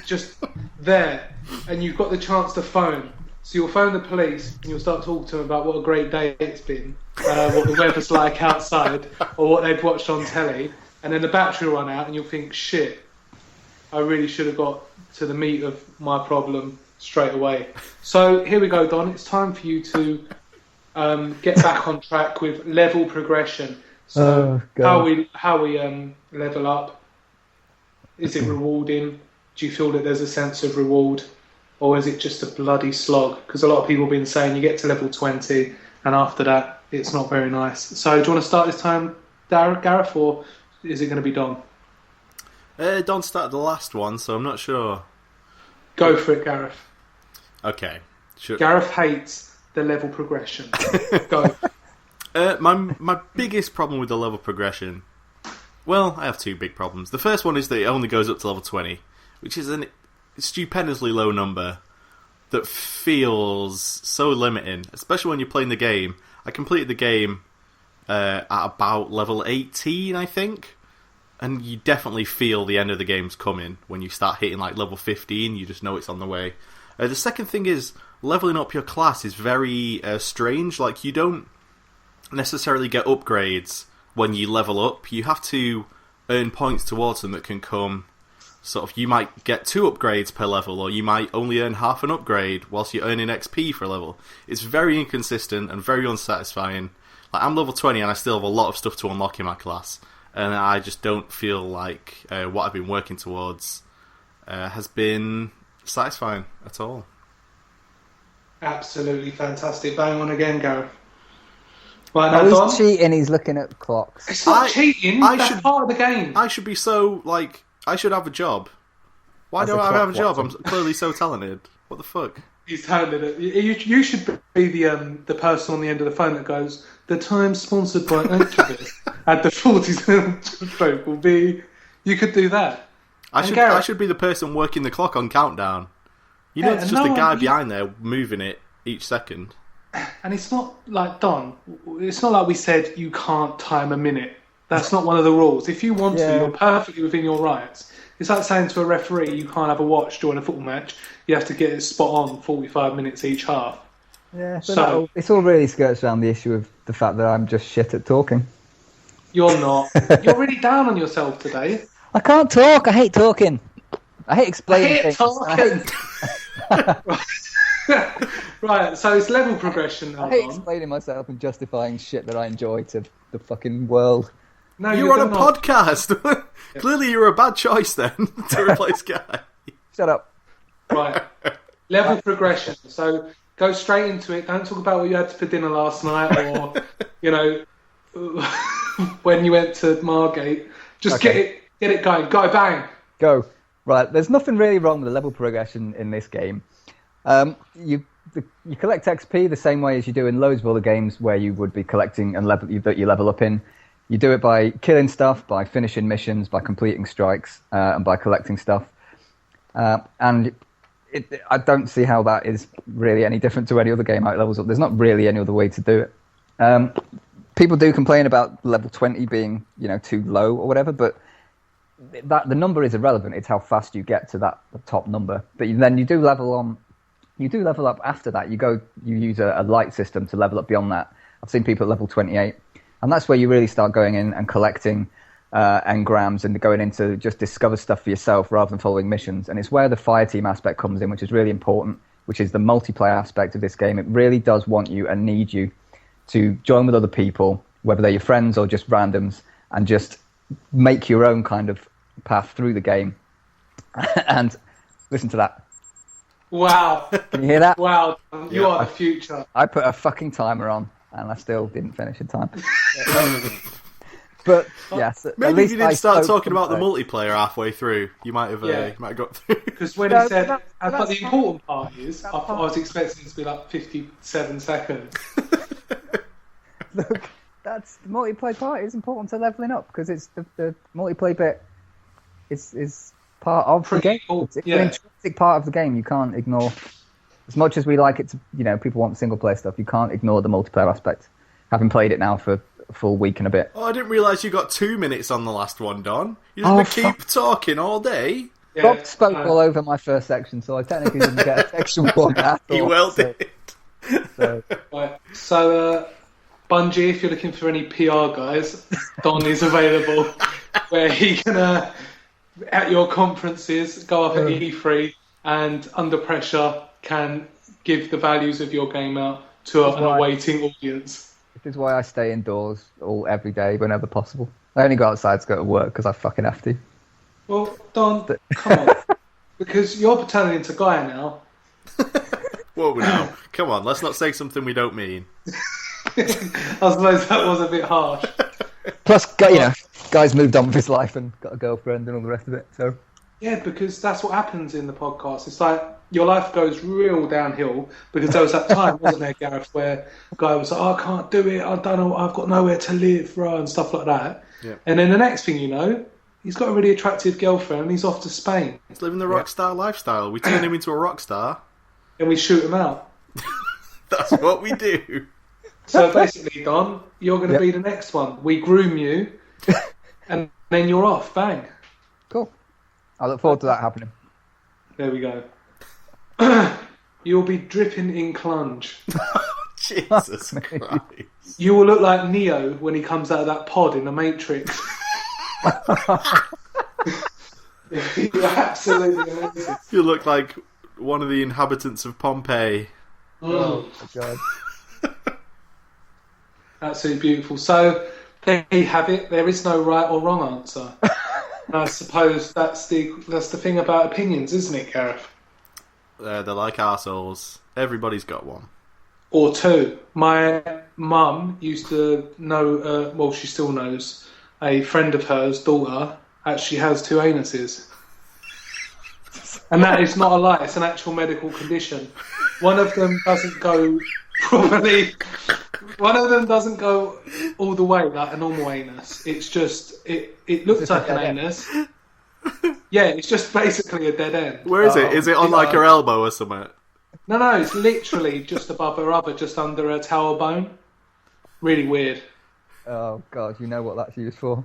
just there and you've got the chance to phone. So you'll phone the police and you'll start talking to them about what a great day it's been, what the weather's like outside, or what they've watched on telly, and then the battery will run out and you'll think, shit, I really should have got to the meat of my problem straight away. So here we go, Don. It's time for you to get back on track with level progression. So how we level up? Is it rewarding? Do you feel that there's a sense of reward, or is it just a bloody slog? Because a lot of people have been saying you get to level 20 and after that it's not very nice. So do you want to start this time, Gareth, or is it going to be Don? Don started the last one, so I'm not sure. Go for it, Gareth. Okay. Sure. Gareth hates the level progression. Go. My biggest problem with the level progression... Well, I have two big problems. The first one is that it only goes up to level 20, which is a stupendously low number that feels so limiting, especially when you're playing the game. I completed the game at about level 18, I think, and you definitely feel the end of the game's coming. When you start hitting like level 15, you just know it's on the way. The second thing is, leveling up your class is very strange. Like, you don't necessarily get upgrades when you level up. You have to earn points towards them that can come sort of... You might get 2 upgrades per level, or you might only earn half an upgrade whilst you're earning XP for a level. It's very inconsistent and very unsatisfying. Like, I'm level 20 and I still have a lot of stuff to unlock in my class, and I just don't feel like what I've been working towards has been satisfying at all. Absolutely fantastic. Bang on again, Gareth. Right, now, he's Don, cheating, he's looking at clocks. it's not cheating, that's part of the game. I should be so, like... I should have a job. Why As don't a I have a clock job? I'm watcher. clearly so talented. What the fuck? He's talented at it. You should be the person on the end of the phone that goes, the time sponsored by Activist at the 40 stroke will be... You could do that. I should be the person working the clock on Countdown. You know, it's just a guy behind there moving it each second. And it's not like, Don, it's not like we said you can't time a minute. That's not one of the rules. If you want to, you're perfectly within your rights. It's like saying to a referee you can't have a watch during a football match. You have to get it spot on 45 minutes each half. Yeah, so it's all really skirts around the issue of the fact that I'm just shit at talking. You're not. You're really down on yourself today. I can't talk. I hate talking. I hate explaining things. Talking. Right, so it's level progression now, I hate Don. explaining myself and justifying shit that I enjoy to the fucking world. No, You're on a podcast. Clearly, you're a bad choice then to replace Guy. Shut up. Right, level progression. So go straight into it. Don't talk about what you had for dinner last night, or when you went to Margate. Just get it going. Go bang. Go. Right, there's nothing really wrong with the level progression in this game. You collect XP the same way as you do in loads of other games where you would be collecting and that you level up in. You do it by killing stuff, by finishing missions, by completing strikes, and by collecting stuff. And I don't see how that is really any different to any other game how it levels up. There's not really any other way to do it. People do complain about level 20 being, too low or whatever, but the number is irrelevant. It's how fast you get to that top number. But then you do level up after that. You use a light system to level up beyond that. I've seen people at level 28. And that's where you really start going in and collecting engrams and going in to just discover stuff for yourself rather than following missions. And it's where the fire team aspect comes in, which is really important, which is the multiplayer aspect of this game. It really does want you and need you to join with other people, whether they're your friends or just randoms, and just make your own kind of path through the game. And listen to that. Wow. Can you hear that? Wow. You Yeah. are the future. I put a fucking timer on, and I still didn't finish in time. But yes, at Maybe if least you didn't I start spoke talking about the something. multiplayer halfway through, you might have got through. Because when No, he said, but but the that's important part is, I was expecting it to be like 57 seconds. Look, that's the multiplayer part is important to leveling up because it's the multiplayer bit is part of the game. It's an intrinsic part of the game. You can't ignore. As much as we like it to, people want single player stuff. You can't ignore the multiplayer aspect. Having played it now for a full week and a bit. Oh, I didn't realise you got 2 minutes on the last one, Don. You're just going to keep talking all day. Yeah, Bob spoke all over my first section, so I technically didn't get a section one at all. He well did. So, Bungie, if you're looking for any PR guys, Don is available, where he can, at your conferences, go up at E3 and under pressure can give the values of your game out to an awaiting audience. This is why I stay indoors every day whenever possible. I only go outside to go to work because I fucking have to. Well, Don, come on. Because you're turning into Guy now. Whoa, now. Come on, let's not say something we don't mean. I suppose that was a bit harsh. Plus, guy's moved on with his life and got a girlfriend and all the rest of it. So yeah, because that's what happens in the podcast. It's like your life goes real downhill because there was that time, wasn't there, Gareth, where a guy was like, I can't do it, I don't know, I've got nowhere to live, bro, and stuff like that. Yeah. And then the next thing you know, he's got a really attractive girlfriend and he's off to Spain. He's living the rock star lifestyle. We turn him into a rock star. And we shoot him out. That's what we do. So basically, Don, you're going to be the next one. We groom you, and then you're off. Bang. cool. I look forward to that happening. There we go. You'll be dripping in clunge. Jesus Christ. You will look like Neo when he comes out of that pod in the Matrix. You're absolutely amazing. You look like one of the inhabitants of Pompeii. Oh my god. Absolutely beautiful. So there you have it. There is no right or wrong answer. And I suppose that's the thing about opinions, isn't it, Gareth? They're like arseholes. Everybody's got one. Or two. My mum used to know, well, she still knows, a friend of hers, daughter, actually has two anuses. And that is not a lie, it's an actual medical condition. One of them doesn't go properly, one of them doesn't go all the way like a normal anus. It's just, it looks like an anus. Yeah, it's just basically a dead end. Where is it? Is it on like her elbow or something? No, it's literally just above her other, just under her tailbone. Really weird. Oh god, you know what that's used for.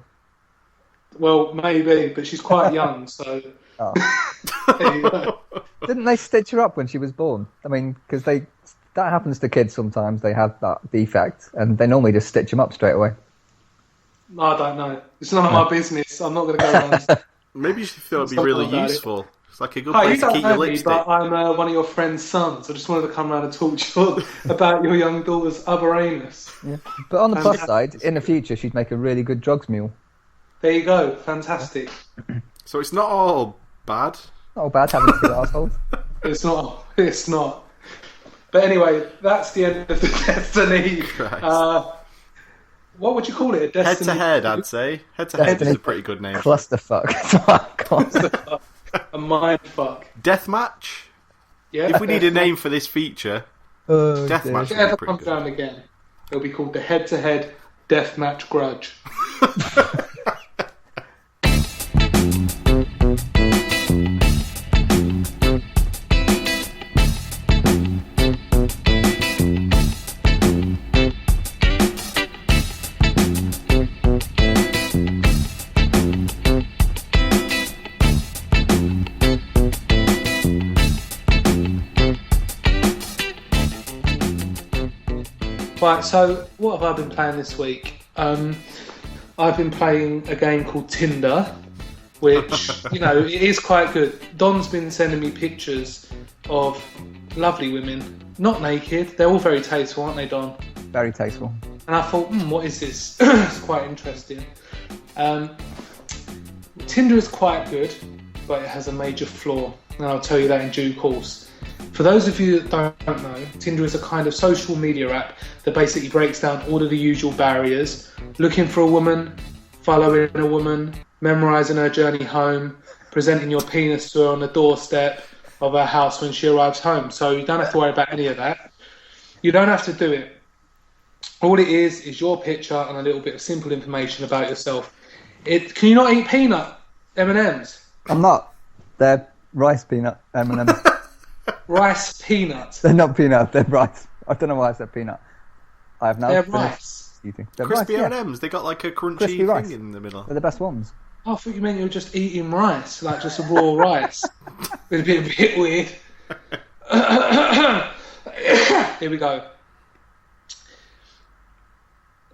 Well, maybe, but she's quite young, so... Oh. There you go. Didn't they stitch her up when she was born? I mean, because that happens to kids sometimes. They have that defect, and they normally just stitch them up straight away. I don't know. It's none of my business. I'm not going to go around. Maybe you thought it'd be Stop really about it. useful. It's like a good Hi, you place to don't keep your know me, lipstick. but I'm one of your friend's sons. I just wanted to come around and talk to you about your young daughter's other anus. Yeah. But on the plus side, in the future, she'd make a really good drugs mule. There you go. Fantastic. So it's not all bad. Not all bad having two assholes. It's not. It's not. But anyway, that's the end of the Destiny. Christ. What would you call it? A Destiny? Head-to-head, I'd say. Head-to-head is a pretty good name. Clusterfuck. A mind fuck. Deathmatch? Yeah. If we need a name for this feature, Deathmatch If it would ever be pretty comes good. around again, it'll be called the Head-To-Head Deathmatch Grudge. Right, so what have I been playing this week? I've been playing a game called Tinder, which, it is quite good. Don's been sending me pictures of lovely women, not naked. They're all very tasteful, aren't they, Don? Very tasteful. And I thought, what is this? It's quite interesting. Tinder is quite good, but it has a major flaw, and I'll tell you that in due course. For those of you that don't know, Tinder is a kind of social media app that basically breaks down all of the usual barriers. Looking for a woman, following a woman, memorising her journey home, presenting your penis to her on the doorstep of her house when she arrives home. So you don't have to worry about any of that. You don't have to do it. All it is your picture and a little bit of simple information about yourself. Can you not eat peanut M&Ms? I'm not. They're rice peanut M&Ms. Rice peanuts. They're not peanut. They're rice. I don't know why I said peanut. I have now. They're rice. They're Crispy rice, M&Ms. They got like a crunchy Crispy thing rice. in the middle. They're the best ones. Oh, I thought you meant you were just eating rice, like just a raw rice. It'd be a bit weird. Here we go.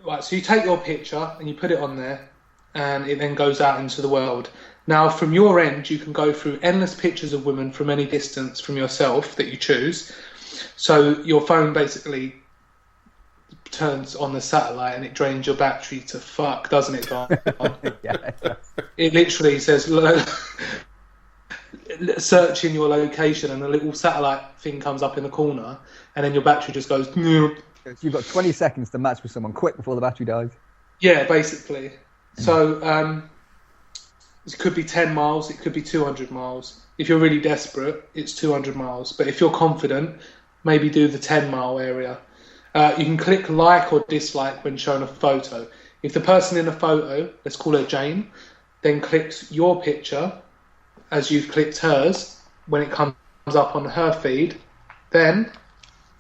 Right, so you take your picture and you put it on there, and it then goes out into the world. Now, from your end, you can go through endless pictures of women from any distance from yourself that you choose. So your phone basically turns on the satellite and it drains your battery to fuck, doesn't it, Don? Yeah. It literally says searching your location, and a little satellite thing comes up in the corner, and then your battery just goes. You've got 20 seconds to match with someone quick before the battery dies. Yeah, basically. So it could be 10 miles, it could be 200 miles. If you're really desperate, it's 200 miles. But if you're confident, maybe do the 10-mile area. You can click like or dislike when shown a photo. If the person in the photo, let's call her Jane, then clicks your picture as you've clicked hers, when it comes up on her feed, then,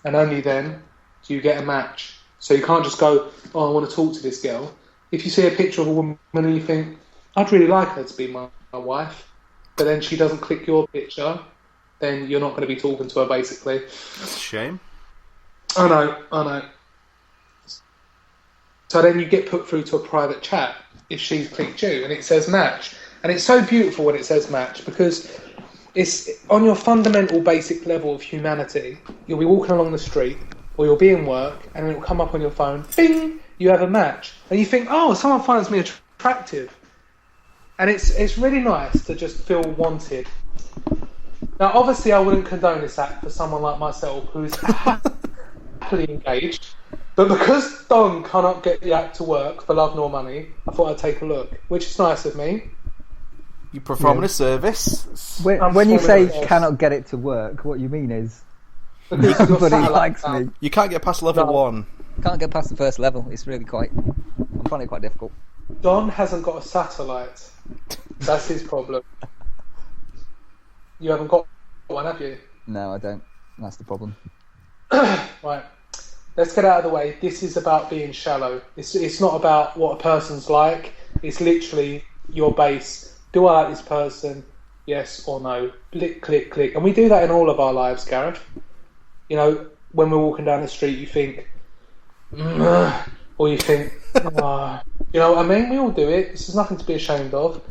and only then, do you get a match. So you can't just go, oh, I want to talk to this girl. If you see a picture of a woman and you think, I'd really like her to be my wife, but then she doesn't click your picture, then you're not going to be talking to her, basically. That's a shame. I know. So then you get put through to a private chat if she's clicked you, and it says match. And it's so beautiful when it says match, because it's on your fundamental basic level of humanity. You'll be walking along the street, or you'll be in work, and it'll come up on your phone, bing, you have a match. And you think, oh, someone finds me attractive. And it's really nice to just feel wanted. Now, obviously, I wouldn't condone this act for someone like myself who is happily engaged. But because Don cannot get the act to work for love nor money, I thought I'd take a look, which is nice of me. You performing a service. When you say cannot get it to work, what you mean is nobody likes me. You can't get past level 1. Can't get past the first level. It's really I'm finding it quite difficult. Don hasn't got a satellite. That's his problem. You haven't got one, have you? No, I don't. That's the problem. Right. Let's get out of the way. This is about being shallow. It's not about what a person's like. It's literally your base. Do I like this person? Yes or no? Click, click, click. And we do that in all of our lives, Gareth. You know, when we're walking down the street, you think, or you think, you know what I mean? We all do it. This is nothing to be ashamed of.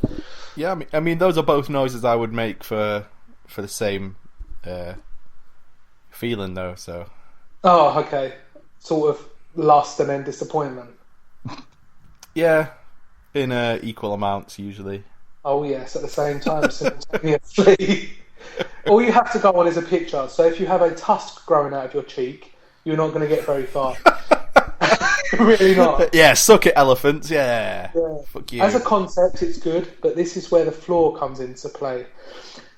Yeah, I mean, those are both noises I would make for the same feeling, though. So. Oh, okay. Sort of lust and then disappointment. Yeah, in equal amounts usually. Oh yes, at the same time, simultaneously. All you have to go on is a picture. So if you have a tusk growing out of your cheek, you're not going to get very far. Really not. Yeah, suck it, elephants. Yeah. Fuck you. As a concept, it's good, but this is where the flaw comes into play.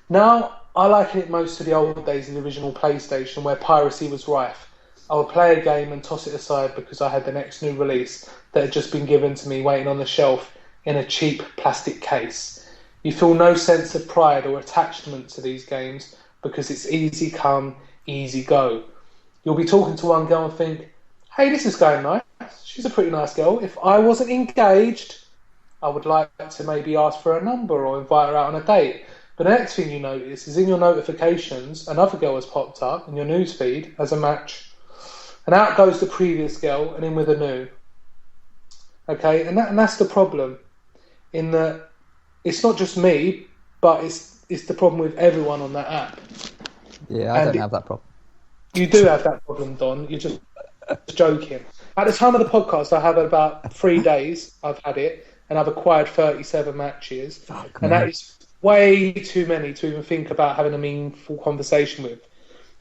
Now, I liken it most to the old days of the original PlayStation, where piracy was rife. I would play a game and toss it aside because I had the next new release that had just been given to me waiting on the shelf in a cheap plastic case. You feel no sense of pride or attachment to these games because it's easy come, easy go. You'll be talking to one girl and think, hey, this is going nice. She's a pretty nice girl. If I wasn't engaged, I would like to maybe ask for a number or invite her out on a date. But the next thing you notice is in your notifications, another girl has popped up in your newsfeed as a match. And out goes the previous girl and in with a new. Okay, and that's the problem. In that it's not just me, but it's the problem with everyone on that app. Yeah, I don't have that problem. You do have that problem, Don. You're just joking. At the time of the podcast, I have about 3 days I've had it, and I've acquired 37 matches. And that is way too many to even think about having a meaningful conversation with.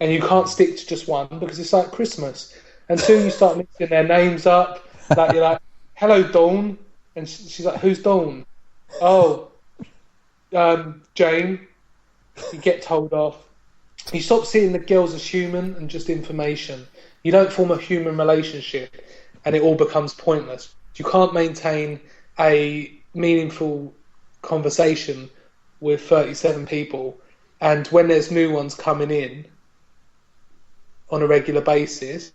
and you can't stick to just one because it's like Christmas. And soon you start mixing their names up. Like you're like, "Hello, Dawn," and she's like, "Who's Dawn?" "Oh, Jane." You get told off. You stop seeing the girls as human and just information. You don't form a human relationship, and it all becomes pointless. You can't maintain a meaningful conversation with 37 people, and when there's new ones coming in on a regular basis,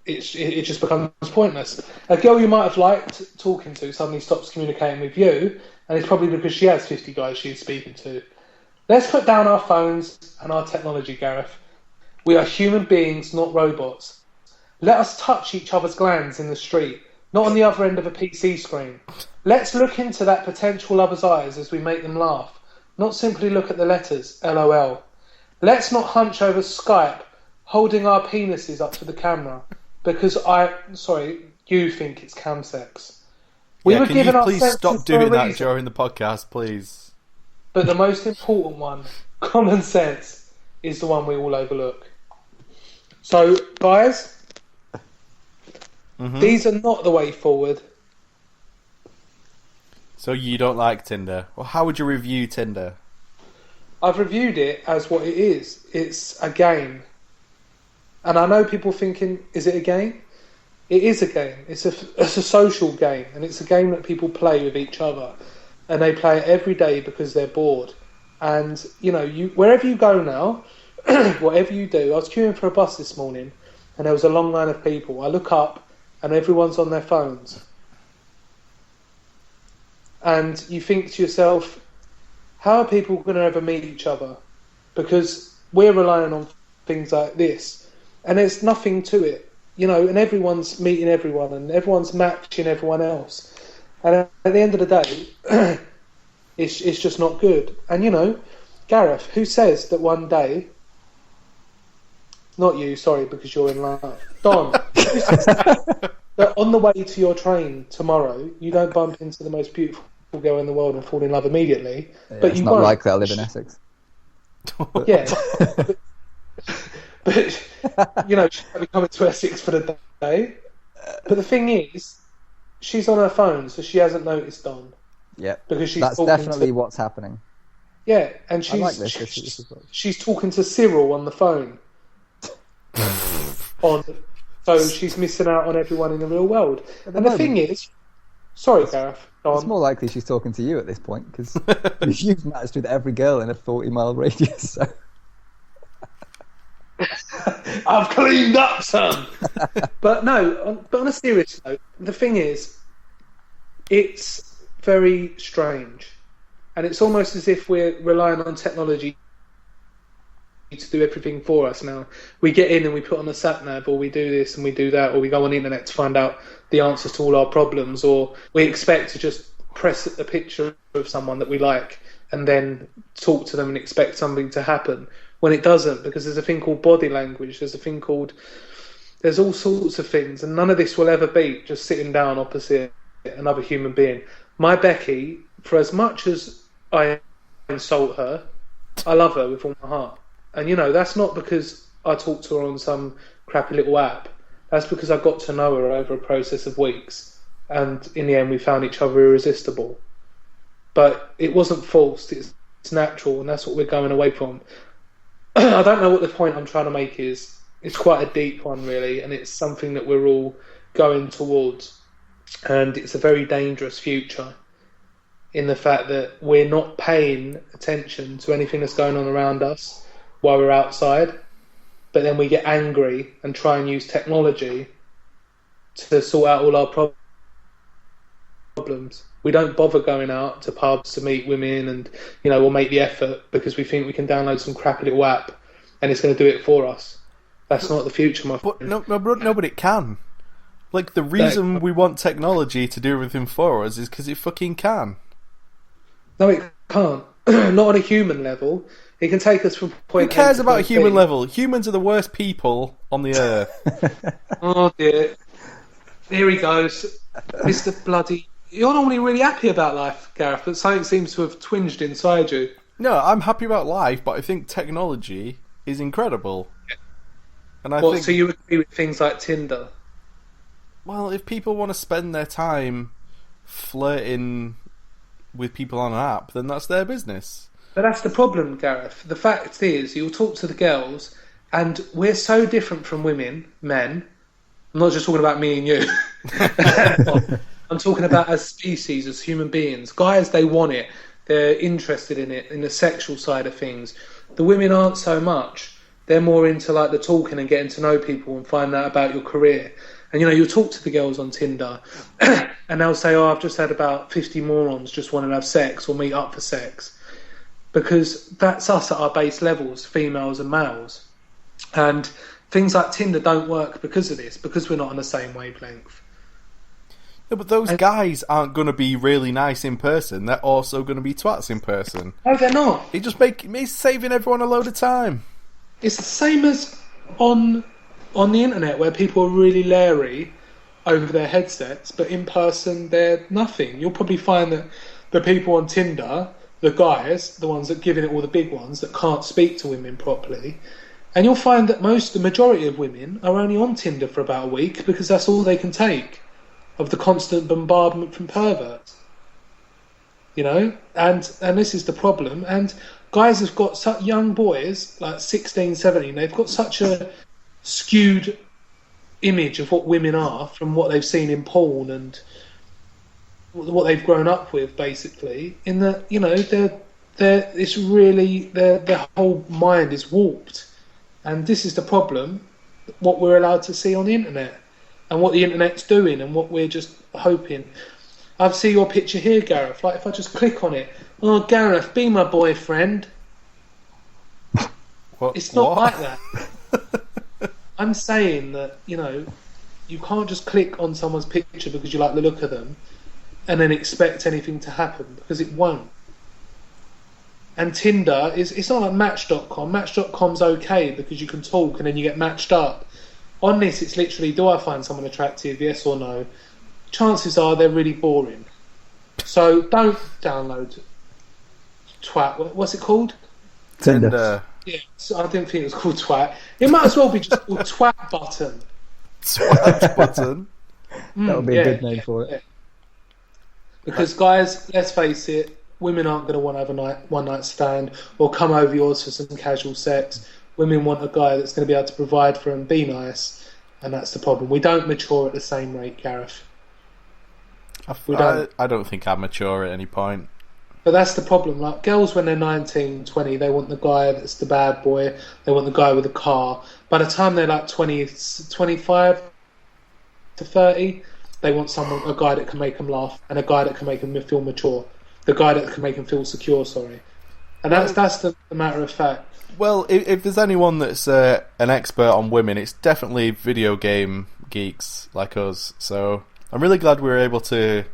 it just becomes pointless. A girl you might have liked talking to suddenly stops communicating with you, and it's probably because she has 50 guys she's speaking to. Let's put down our phones and our technology, Gareth. We are human beings, not robots. Let us touch each other's glands in the street, not on the other end of a PC screen. Let's look into that potential lover's eyes as we make them laugh, not simply look at the letters, LOL. Let's not hunch over Skype, holding our penises up to the camera, because you think it's cam sex. We were can given you our please senses stop for doing a that reason. during the podcast, please? But the most important one, common sense, is the one we all overlook. So, guys, these are not the way forward. So you don't like Tinder? Well, how would you review Tinder? I've reviewed it as what it is. It's a game. And I know people thinking, is it a game? It is a game. It's a social game, and it's a game that people play with each other. And they play it every day because they're bored. And, wherever you go now, whatever you do, I was queuing for a bus this morning, and there was a long line of people. I look up, and everyone's on their phones. And you think to yourself, how are people going to ever meet each other? Because we're relying on things like this, and there's nothing to it, and everyone's meeting everyone, and everyone's matching everyone else. And at the end of the day, it's just not good. And, Gareth, who says that one day... Not you, sorry, because you're in love. Don, who says that on the way to your train tomorrow, you don't bump into the most beautiful girl in the world and fall in love immediately? Yeah, But it's you not won't. like that. I live in Essex. Yeah. but she's going to be coming to Essex for the day. But the thing is, she's on her phone, so she hasn't noticed Don. Yeah, because that's definitely what's happening. Yeah, and she's I like this. This is what... she's talking to Cyril on the phone. So she's missing out on everyone in the real world. And the thing is, sorry, Gareth. It's more likely she's talking to you at this point because you've matched with every girl in a 40-mile radius. So. I've cleaned up, son. But on a serious note, the thing is, it's very strange, and it's almost as if we're relying on technology to do everything for us now. We get in and we put on a sat nav, or we do this and we do that, or we go on the internet to find out the answers to all our problems, or we expect to just press a picture of someone that we like and then talk to them and expect something to happen, when it doesn't, because there's a thing called body language, there's all sorts of things, and none of this will ever beat just sitting down opposite another human being. My Becky, for as much as I insult her, I love her with all my heart. And, that's not because I talked to her on some crappy little app. That's because I got to know her over a process of weeks. And in the end, we found each other irresistible. But it wasn't forced. It's natural, and that's what we're going away from. I don't know what the point I'm trying to make is. It's quite a deep one, really, and it's something that we're all going towards. And it's a very dangerous future, in the fact that we're not paying attention to anything that's going on around us while we're outside, but then we get angry and try and use technology to sort out all our problems. We don't bother going out to pubs to meet women, and we'll make the effort because we think we can download some crappy little app and it's going to do it for us. That's not the future, my friend. No, but it can. Like, the reason we want technology to do everything for us is because it fucking can. No, it can't. Not on a human level. It can take us from point Who cares A to about a point human B. level? Humans are the worst people on the earth. Oh dear. Here he goes. Mr. Bloody... You're normally really happy about life, Gareth, but something seems to have twinged inside you. No, I'm happy about life, but I think technology is incredible. And I What, think, so you agree with things like Tinder? well, if people want to spend their time flirting with people on an app, then that's their business. But that's the problem, Gareth. The fact is, you'll talk to the girls, and we're so different from men. I'm not just talking about me and you. I'm talking about as species, as human beings. Guys, they want it. They're interested in it, in the sexual side of things. The women aren't so much. They're more into like the talking and getting to know people and finding out about your career. And you'll talk to the girls on Tinder and they'll say, I've just had about 50 morons just want to have sex or meet up for sex. Because that's us at our base levels, females and males. And things like Tinder don't work because of this, because we're not on the same wavelength. Yeah, but those guys aren't going to be really nice in person. They're also going to be twats in person. No, they're not. It just makes saving everyone a load of time. It's the same as on the internet where people are really leery over their headsets, but in person they're nothing. You'll probably find that the people on Tinder, the guys, the ones that are giving it all the big ones that can't speak to women properly, and you'll find that the majority of women are only on Tinder for about a week because that's all they can take of the constant bombardment from perverts. And this is the problem. And guys have got such young boys, like 16, 17, they've got such a skewed image of what women are from what they've seen in porn and what they've grown up with, basically, in that, their whole mind is warped. And this is the problem, what we're allowed to see on the internet and what the internet's doing and what we're just hoping. I see your picture here, Gareth. Like, if I just click on it, oh, Gareth, be my boyfriend. It's not like that. I'm saying that, you can't just click on someone's picture because you like the look of them and then expect anything to happen, because it won't. And Tinder, it's not like Match.com. Match.com's okay because you can talk and then you get matched up. On this, it's literally, do I find someone attractive, yes or no? Chances are they're really boring. So don't download Twat. What's it called? Tinder. Yeah, so I didn't think it was called Twat. It might as well be just called Twat Button. Twat Button? That would be a good name for it. Yeah. Because, guys, let's face it, women aren't going to want to have a one night stand or come over yours for some casual sex. Women want a guy that's going to be able to provide for them, be nice, and that's the problem. We don't mature at the same rate, Gareth. I don't think I'm mature at any point. But that's the problem. Like, girls, when they're 19, 20, they want the guy that's the bad boy. They want the guy with the car. By the time they're like 25 to 30, they want a guy that can make them laugh and a guy that can make them feel mature. The guy that can make them feel secure, sorry. And that's the matter of fact. Well, if there's anyone that's an expert on women, it's definitely video game geeks like us. So I'm really glad we were able to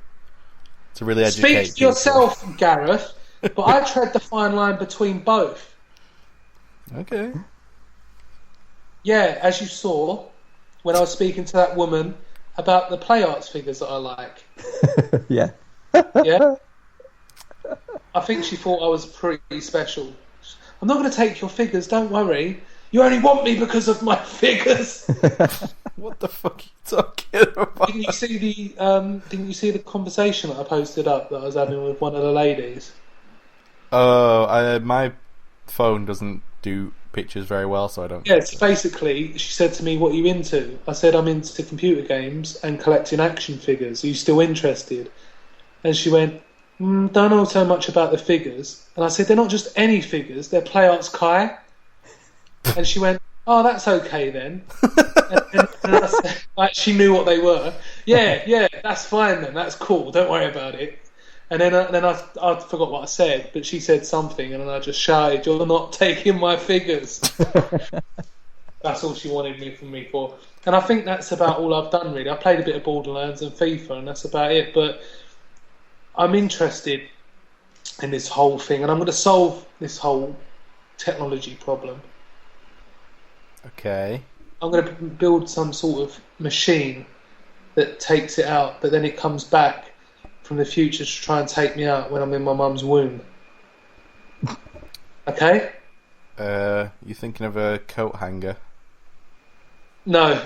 really educate Speak for yourself, Gareth, but I tread the fine line between both. Okay. Yeah, as you saw when I was speaking to that woman about the play arts figures that I like. Yeah. Yeah? I think she thought I was pretty special. I'm not going to take your figures, don't worry. You only want me because of my figures. What the fuck are you talking about? Didn't you see the conversation that I posted up that I was having with one of the ladies? Oh, my phone doesn't do pictures very well, so I don't. Yes, basically, she said to me, "What are you into?" I said, "I'm into computer games and collecting action figures. Are you still interested?" And she went, "Don't know so much about the figures." And I said, "They're not just any figures; they're Play Arts Kai." And she went, "Oh, that's okay then." and I said, like, she knew what they were. Yeah, that's fine then. That's cool. Don't worry about it. And then I forgot what I said, but she said something, and then I just shouted, "You're not taking my figures." That's all she wanted from me for. And I think that's about all I've done, really. I played a bit of Borderlands and FIFA, and that's about it. But I'm interested in this whole thing, and I'm going to solve this whole technology problem. Okay. I'm going to build some sort of machine that takes it out, but then it comes back from the future to try and take me out when I'm in my mum's womb. Okay? You thinking of a coat hanger? No,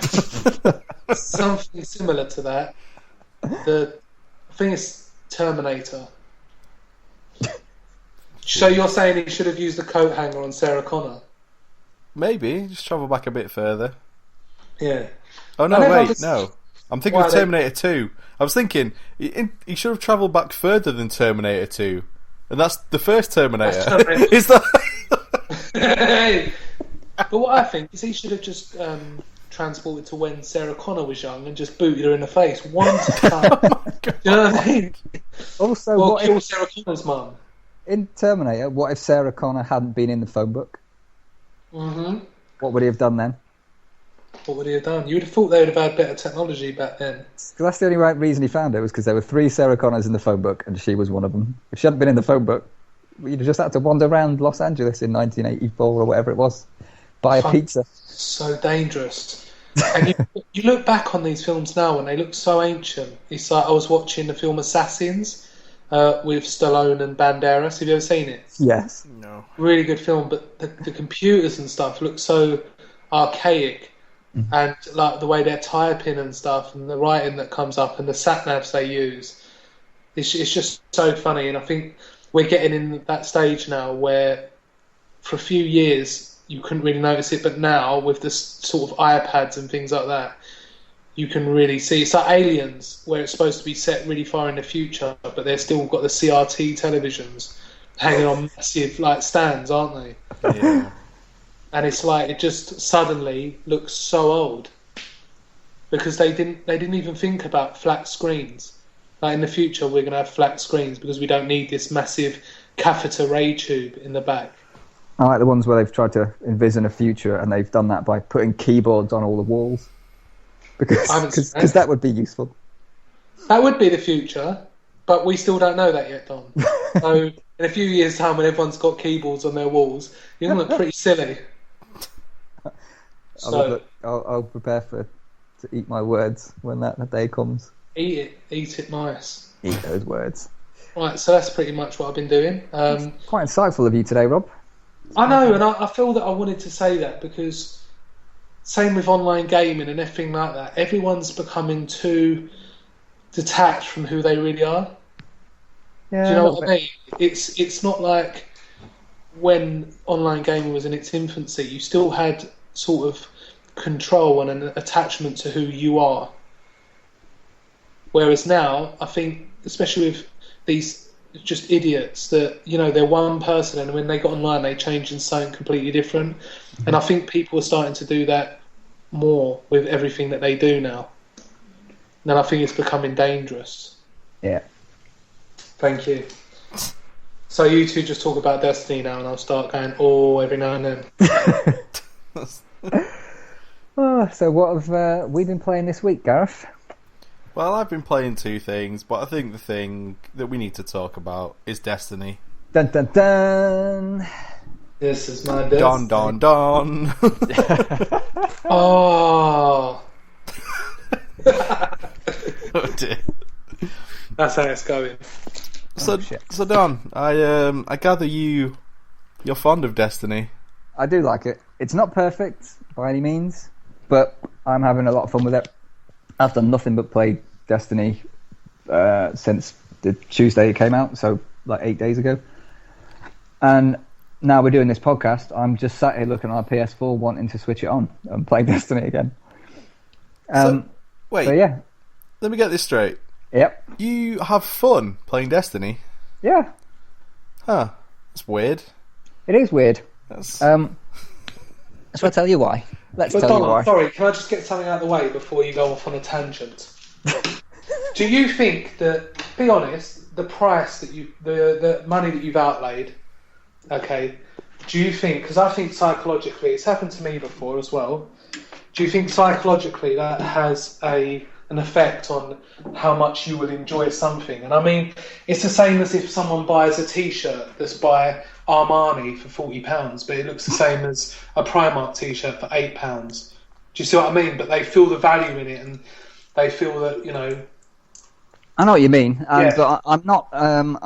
something similar to that. I think it's Terminator. So you're saying he should have used the coat hanger on Sarah Connor? Maybe just travel back a bit further. Yeah. Oh no, wait, no. I'm thinking of Terminator 2. I was thinking he should have travelled back further than Terminator 2, and that's the first Terminator. Is that? But what I think is he should have just transported to when Sarah Connor was young and just booted her in the face one time. Do you know what I mean? Also, or kill Sarah Connor's mum. In Terminator, what if Sarah Connor hadn't been in the phone book? Mm-hmm. What would he have done then? What would he have done? You would have thought they would have had better technology back then. Because that's the only right reason he found it, was because there were 3 Sarah Connors in the phone book, and she was one of them. If she hadn't been in the phone book, you'd have just had to wander around Los Angeles in 1984 or whatever it was, buy a pizza. So dangerous. And you look back on these films now, and they look so ancient. It's like I was watching the film Assassins with Stallone and Banderas. Have you ever seen it? Yes. No. Really good film, but the computers and stuff look so archaic. And like the way they're typing and stuff, and the writing that comes up, and the sat navs they use, it's just so funny. And I think we're getting in that stage now where, for a few years, you couldn't really notice it, but now with this sort of iPads and things like that, you can really see. It's like Aliens, where it's supposed to be set really far in the future, but they've still got the CRT televisions hanging on massive like stands, aren't they? Yeah. And it's like it just suddenly looks so old because they didn't even think about flat screens. Like in the future, we're going to have flat screens because we don't need this massive catheter ray tube in the back. I like the ones where they've tried to envision a future, and they've done that by putting keyboards on all the walls because that would be useful. That would be the future, but we still don't know that yet, Don. So in a few years' time, when everyone's got keyboards on their walls, you're going to look pretty silly. I'll prepare to eat my words when that day comes. Eat it nice. Eat those words. Right, so that's pretty much what I've been doing. Quite insightful of you today, Rob. I know, and I feel that I wanted to say that because same with online gaming and everything like that, everyone's becoming too detached from who they really are. Yeah, do you know what I mean? It's not like when online gaming was in its infancy, you still had sort of control and an attachment to who you are. Whereas now, I think, especially with these just idiots that, you know, they're one person and when they got online they change into something completely different. Mm-hmm. And I think people are starting to do that more with everything that they do now. And I think it's becoming dangerous. Yeah. Thank you. So you two just talk about Destiny now and I'll start going, oh, every now and then. So what have we been playing this week, Gareth? Well, I've been playing 2 things, but I think the thing that we need to talk about is Destiny. Dun dun dun! This is my Destiny. Don, Don, Don! Oh! Oh dear. That's how it's going. So Don, I gather you're fond of Destiny. I do like it. It's not perfect by any means, but I'm having a lot of fun with it. I've done nothing but play Destiny since the Tuesday it came out, so like 8 days ago. And now we're doing this podcast. I'm just sat here looking at our PS4, wanting to switch it on and play Destiny again. Wait, so yeah. Let me get this straight. Yep. You have fun playing Destiny? Yeah. Huh. That's weird. It is weird. So I'll tell you why. Sorry, can I just get something out of the way before you go off on a tangent? Do you think that, be honest, the price that the money that you've outlaid, okay, do you think, because I think psychologically, it's happened to me before as well, do you think psychologically that has an effect on how much you will enjoy something? And I mean, it's the same as if someone buys a t-shirt that's by Armani for £40, but it looks the same as a Primark t-shirt for £8. Do you see what I mean? But they feel the value in it, and they feel that, you know. I know what you mean, yeah. but I'm not. I'm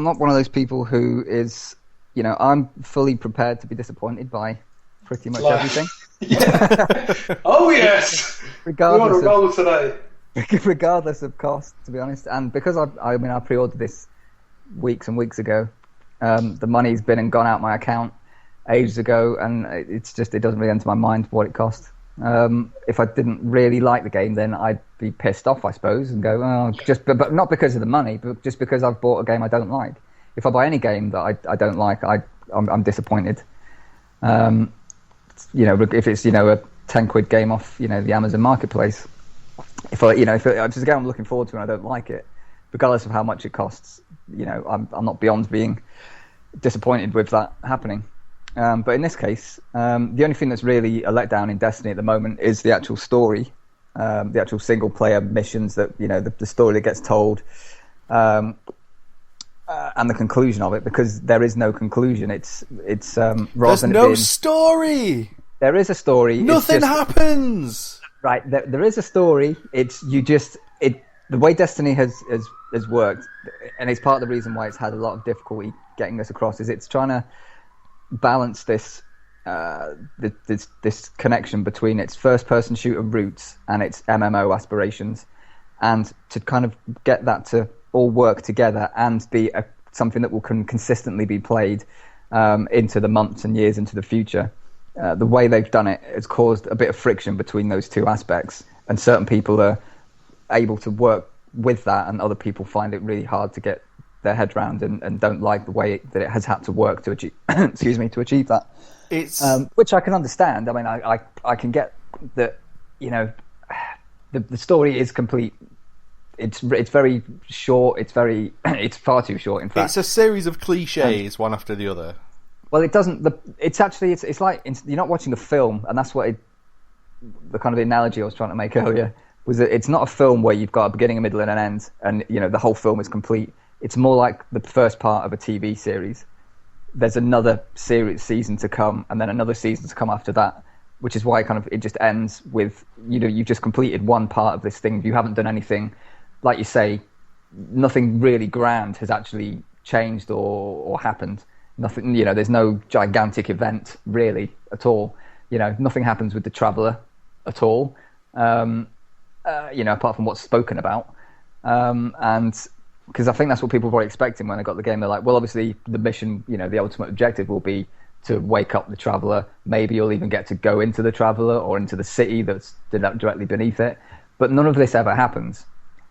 not one of those people who is I'm fully prepared to be disappointed by pretty much Like- everything. Oh yes, we're on a regardless roll today. regardless of cost, to be honest. And because I pre-ordered this weeks and weeks ago, the money's been and gone out my account ages ago, and it doesn't really enter my mind what it cost. If I didn't really like the game, then I'd be pissed off, I suppose, and go, but not because of the money, but just because I've bought a game I don't like. If I buy any game that I don't like, I'm disappointed. If it's a £10 game off the Amazon Marketplace, if it's a game I'm looking forward to and I don't like it, regardless of how much it costs, I'm not beyond being disappointed with that happening. But in this case, the only thing that's really a letdown in Destiny at the moment is the actual story, the actual single player missions that the story that gets told, and the conclusion of it, because there is no conclusion. It's There's no story. There is a story. Nothing happens. Right, there is a story. The way Destiny has worked, and it's part of the reason why it's had a lot of difficulty getting this across, is it's trying to balance this connection between its first-person shooter roots and its MMO aspirations, and to kind of get that to all work together and be something that will consistently be played into the months and years into the future. The way they've done it has caused a bit of friction between those two aspects, and certain people are able to work with that, and other people find it really hard to get their head round and don't like the way that it has had to work to achieve to achieve that. It's which I can understand. I mean, I can get that. The story is complete. It's very short. It's far too short. In fact, it's a series of cliches, one after the other. Well, it doesn't. It's like you're not watching the film, and that's what the kind of analogy I was trying to make earlier was that it's not a film where you've got a beginning, a middle, and an end, and the whole film is complete. It's more like the first part of a TV series. There's another season to come, and then another season to come after that, which is why it just ends with you've just completed one part of this thing. You haven't done anything, like you say, nothing really grand has actually changed or happened. Nothing, there's no gigantic event really at all. Nothing happens with the Traveller at all. Apart from what's spoken about, and because I think that's what people were expecting when they got the game. They're like, well, obviously the mission, the ultimate objective will be to wake up the Traveller. Maybe you'll even get to go into the Traveller or into the city that's directly beneath it. But none of this ever happens.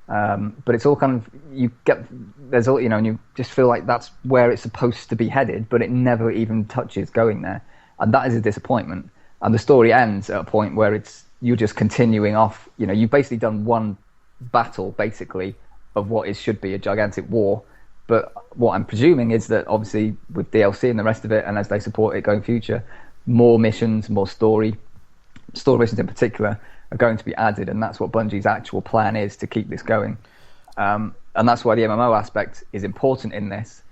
But it's all kind of and you just feel like that's where it's supposed to be headed, but it never even touches going there, and that is a disappointment. And the story ends at a point where you're just continuing off. You've basically done one battle, basically, of what should be a gigantic war. But what I'm presuming is that obviously with DLC and the rest of it, and as they support it going future, more missions, more story missions in particular, are going to be added, and that's what Bungie's actual plan is to keep this going. And that's why the MMO aspect is important in this,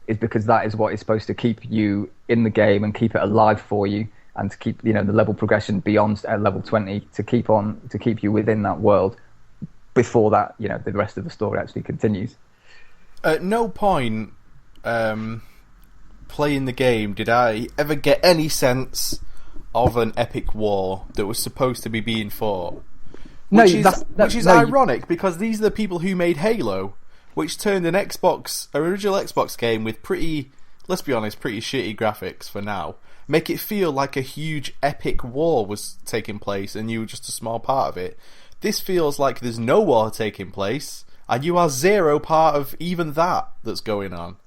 is because that is what is supposed to keep you in the game and keep it alive for you, and to keep the level progression beyond level 20 to keep you within that world before that the rest of the story actually continues. At no point playing the game did I ever get any sense of an epic war that was supposed to be being fought. Which is ironic, because these are the people who made Halo, which turned an original Xbox game with let's be honest, pretty shitty graphics for now, make it feel like a huge epic war was taking place and you were just a small part of it. This feels like there's no war taking place and you are zero part of even that's going on.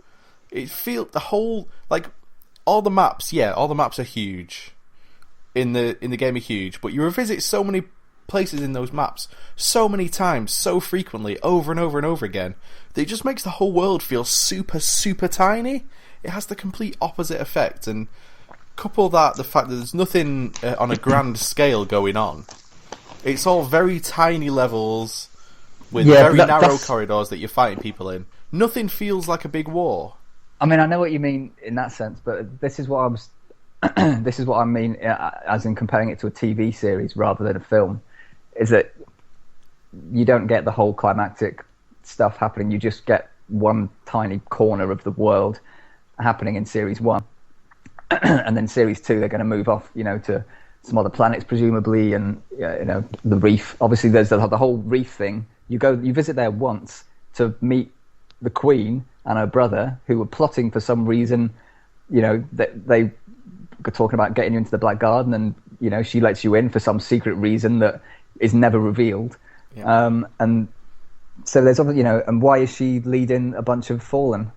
It feels all the maps are huge. In the game are huge, but you revisit so many places in those maps so many times, so frequently, over and over and over again, that it just makes the whole world feel super, super tiny. It has the complete opposite effect, and couple the fact that there's nothing on a grand scale going on. It's all very tiny levels with very narrow corridors that you're fighting people in. Nothing feels like a big war. I mean, I know what you mean in that sense, but this is what I mean, as in comparing it to a TV series rather than a film, is that you don't get the whole climactic stuff happening. You just get one tiny corner of the world, happening in Series 1. And then Series 2, they're going to move off, to some other planets, presumably, and, the reef. Obviously, there's the whole reef thing. You visit there once to meet the Queen and her brother, who were plotting for some reason. They were talking about getting you into the Black Garden, and, she lets you in for some secret reason that is never revealed. Yeah. And so there's, and why is she leading a bunch of Fallen?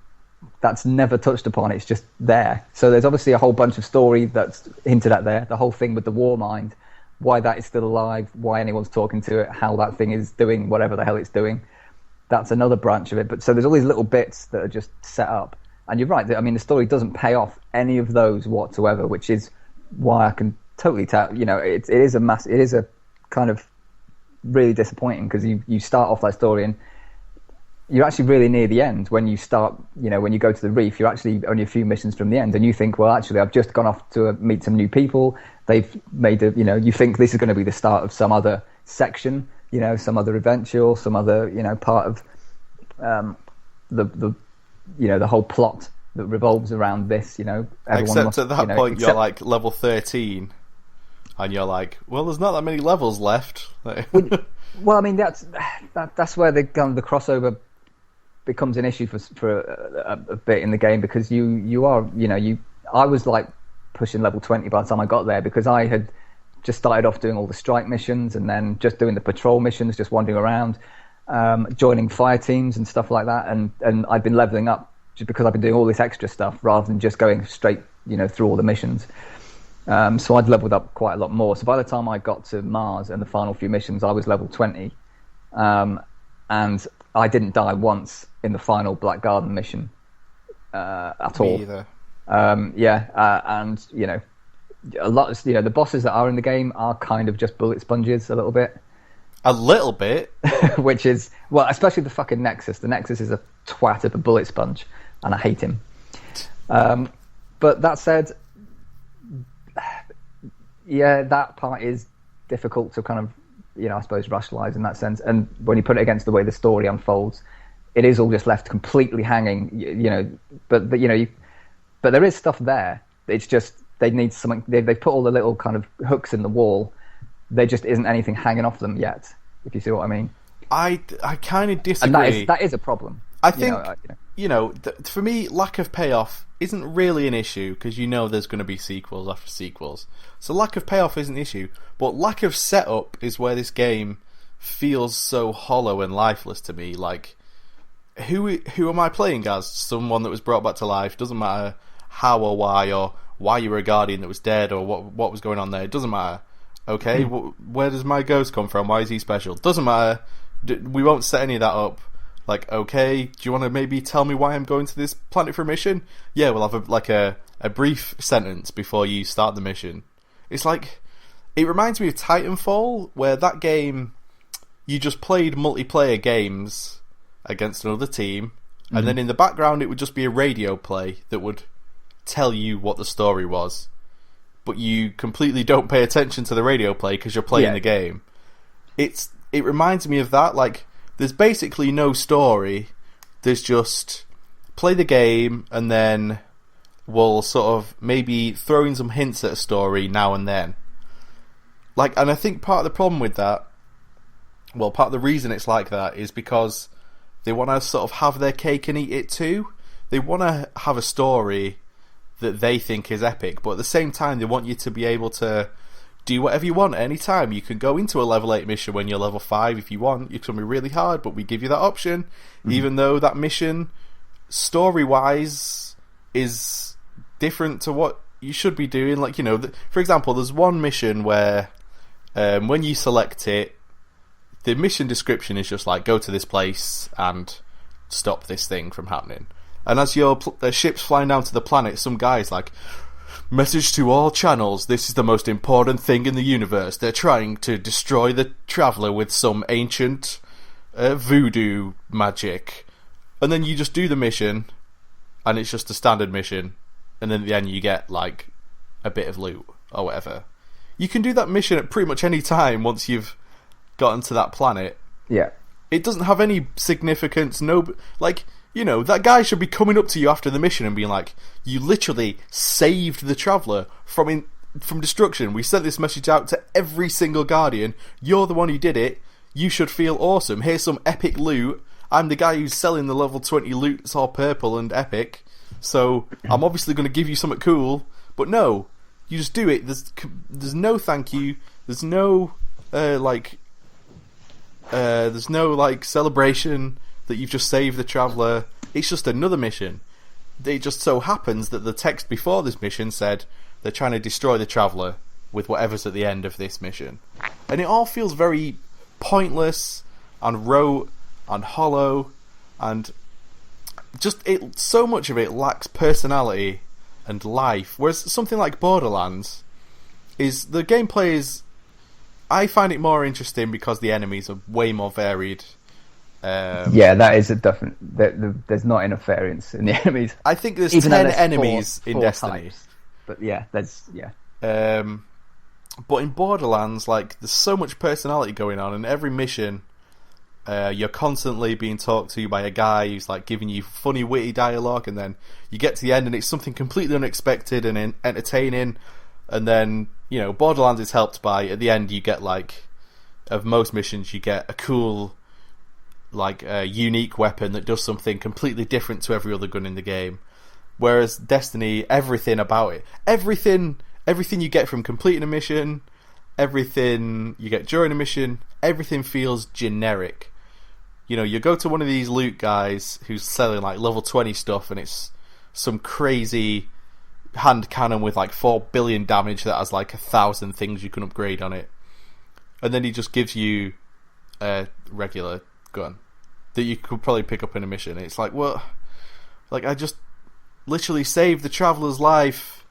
That's never touched upon. It's just there. So there's obviously a whole bunch of story that's hinted at there. The whole thing with the War Mind, why that is still alive, why anyone's talking to it, how that thing is doing whatever the hell it's doing. That's another branch of it. But so there's all these little bits that are just set up. And you're right. I mean, the story doesn't pay off any of those whatsoever, which is why I can totally tell. It is a kind of really disappointing, because you start off that story and you're actually really near the end when you start. When you go to the reef, you're actually only a few missions from the end, and you think, well, actually, I've just gone off to meet some new people. They've made you think this is going to be the start of some other section, some other adventure, some other, part of the whole plot that revolves around this. Except at that point, you're like level 13, and you're like, well, there's not that many levels left. Well, I mean, that's where the crossover becomes an issue for a bit in the game, because I was like pushing level 20 by the time I got there, because I had just started off doing all the strike missions and then just doing the patrol missions, just wandering around, joining fire teams and stuff like that, and I've been leveling up just because I've been doing all this extra stuff rather than just going straight through all the missions. So I'd leveled up quite a lot more. So by the time I got to Mars and the final few missions, I was level 20, and I didn't die once in the final Black Garden mission at all. Me either. And a lot of the bosses that are in the game are kind of just bullet sponges a little bit. A little bit, which is, well, especially the fucking Nexus. The Nexus is a twat of a bullet sponge, and I hate him. But that said, yeah, that part is difficult to kind of, I suppose, rationalize in that sense. And when you put it against the way the story unfolds, it is all just left completely hanging. But there is stuff there. It's just they need something. They've put all the little kind of hooks in the wall. There just isn't anything hanging off them yet, if you see what I mean. I kind of disagree. And that is a problem. I think, for me, lack of payoff isn't really an issue, because there's going to be sequels after sequels. So lack of payoff isn't an issue, but lack of setup is where this game feels so hollow and lifeless to me. Like, who am I playing as? Someone that was brought back to life. Doesn't matter how or why you were a Guardian that was dead, or what was going on there. It doesn't matter. Okay, where does my ghost come from? Why is he special? Doesn't matter. We won't set any of that up. Like, okay, do you want to maybe tell me why I'm going to this planet for a mission? Yeah, we'll have a brief sentence before you start the mission. It's like, it reminds me of Titanfall, where that game, you just played multiplayer games against another team, and then in the background it would just be a radio play that would tell you what the story was. But you completely don't pay attention to the radio play because you're playing the game. It reminds me of that. Like, there's basically no story. There's just play the game, and then we'll sort of maybe throw in some hints at a story now and then. Like, and I think part of the problem with that, well, part of the reason it's like that is because they want to sort of have their cake and eat it too. They want to have a story that they think is epic, but at the same time they want you to be able to do whatever you want at any time. You can go into a level 8 mission when you're level 5 if you want. It's going to be really hard, but we give you that option, even though that mission, story-wise, is different to what you should be doing. Like, for example, there's one mission where when you select it, the mission description is just like, go to this place and stop this thing from happening. And as your ship's flying down to the planet, some guy's like, message to all channels, this is the most important thing in the universe. They're trying to destroy the traveller with some ancient voodoo magic. And then you just do the mission, and it's just a standard mission. And then at the end you get, like, a bit of loot, or whatever. You can do that mission at pretty much any time once you've gotten to that planet. Yeah. It doesn't have any significance, You know, that guy should be coming up to you after the mission and being like, you literally saved the Traveller from destruction. We sent this message out to every single Guardian. You're the one who did it. You should feel awesome. Here's some epic loot. I'm the guy who's selling the level 20 loot that's all purple and epic. So I'm obviously going to give you something cool. But no, you just do it. There's no thank you. There's no celebration that you've just saved the Traveller. It's just another mission. It just so happens that the text before this mission said they're trying to destroy the Traveller with whatever's at the end of this mission. And it all feels very pointless and rote and hollow, and just so much of it lacks personality and life. Whereas something like Borderlands, is the gameplay is... I find it more interesting because the enemies are way more varied. That is a definite. There's not enough variance in the enemies. I think there's 10 enemies in Destiny. Types. But there's. But in Borderlands, like, there's so much personality going on, and every mission, you're constantly being talked to by a guy who's like giving you funny, witty dialogue, and then you get to the end and it's something completely unexpected and entertaining. And then, you know, Borderlands is helped by, at the end, you get, like, of most missions, you get a cool, like, unique weapon that does something completely different to every other gun in the game. Whereas Destiny, everything about it, everything you get from completing a mission, everything you get during a mission, everything feels generic. You know, you go to one of these loot guys who's selling, like, level 20 stuff, and it's some crazy hand cannon with like 4 billion damage that has like 1,000 things you can upgrade on it, and then he just gives you a regular gun that you could probably pick up in a mission. It's like, what? Like, I just literally saved the Traveller's life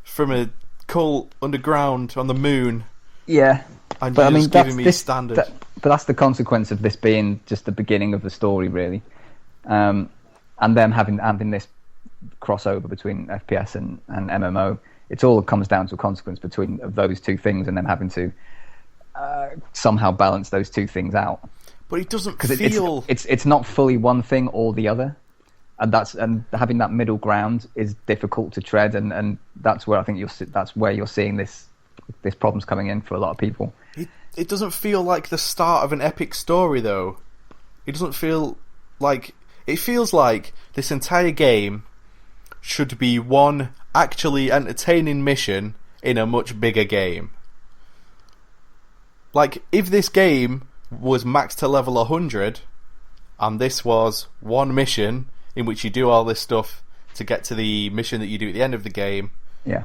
from a cult underground on the moon. Yeah, and but I mean, giving me standard. But that's the consequence of this being just the beginning of the story, really, and them having this crossover between FPS and MMO. It all comes down to a consequence of those two things, and them having to somehow balance those two things out. But it doesn't feel... It's not fully one thing or the other, and having that middle ground is difficult to tread, and that's where I think that's where you're seeing this problem's coming in for a lot of people. It doesn't feel like the start of an epic story, though. It doesn't feel like... It feels like this entire game should be one actually entertaining mission in a much bigger game. Like, if this game was maxed to level 100, and this was one mission in which you do all this stuff to get to the mission that you do at the end of the game,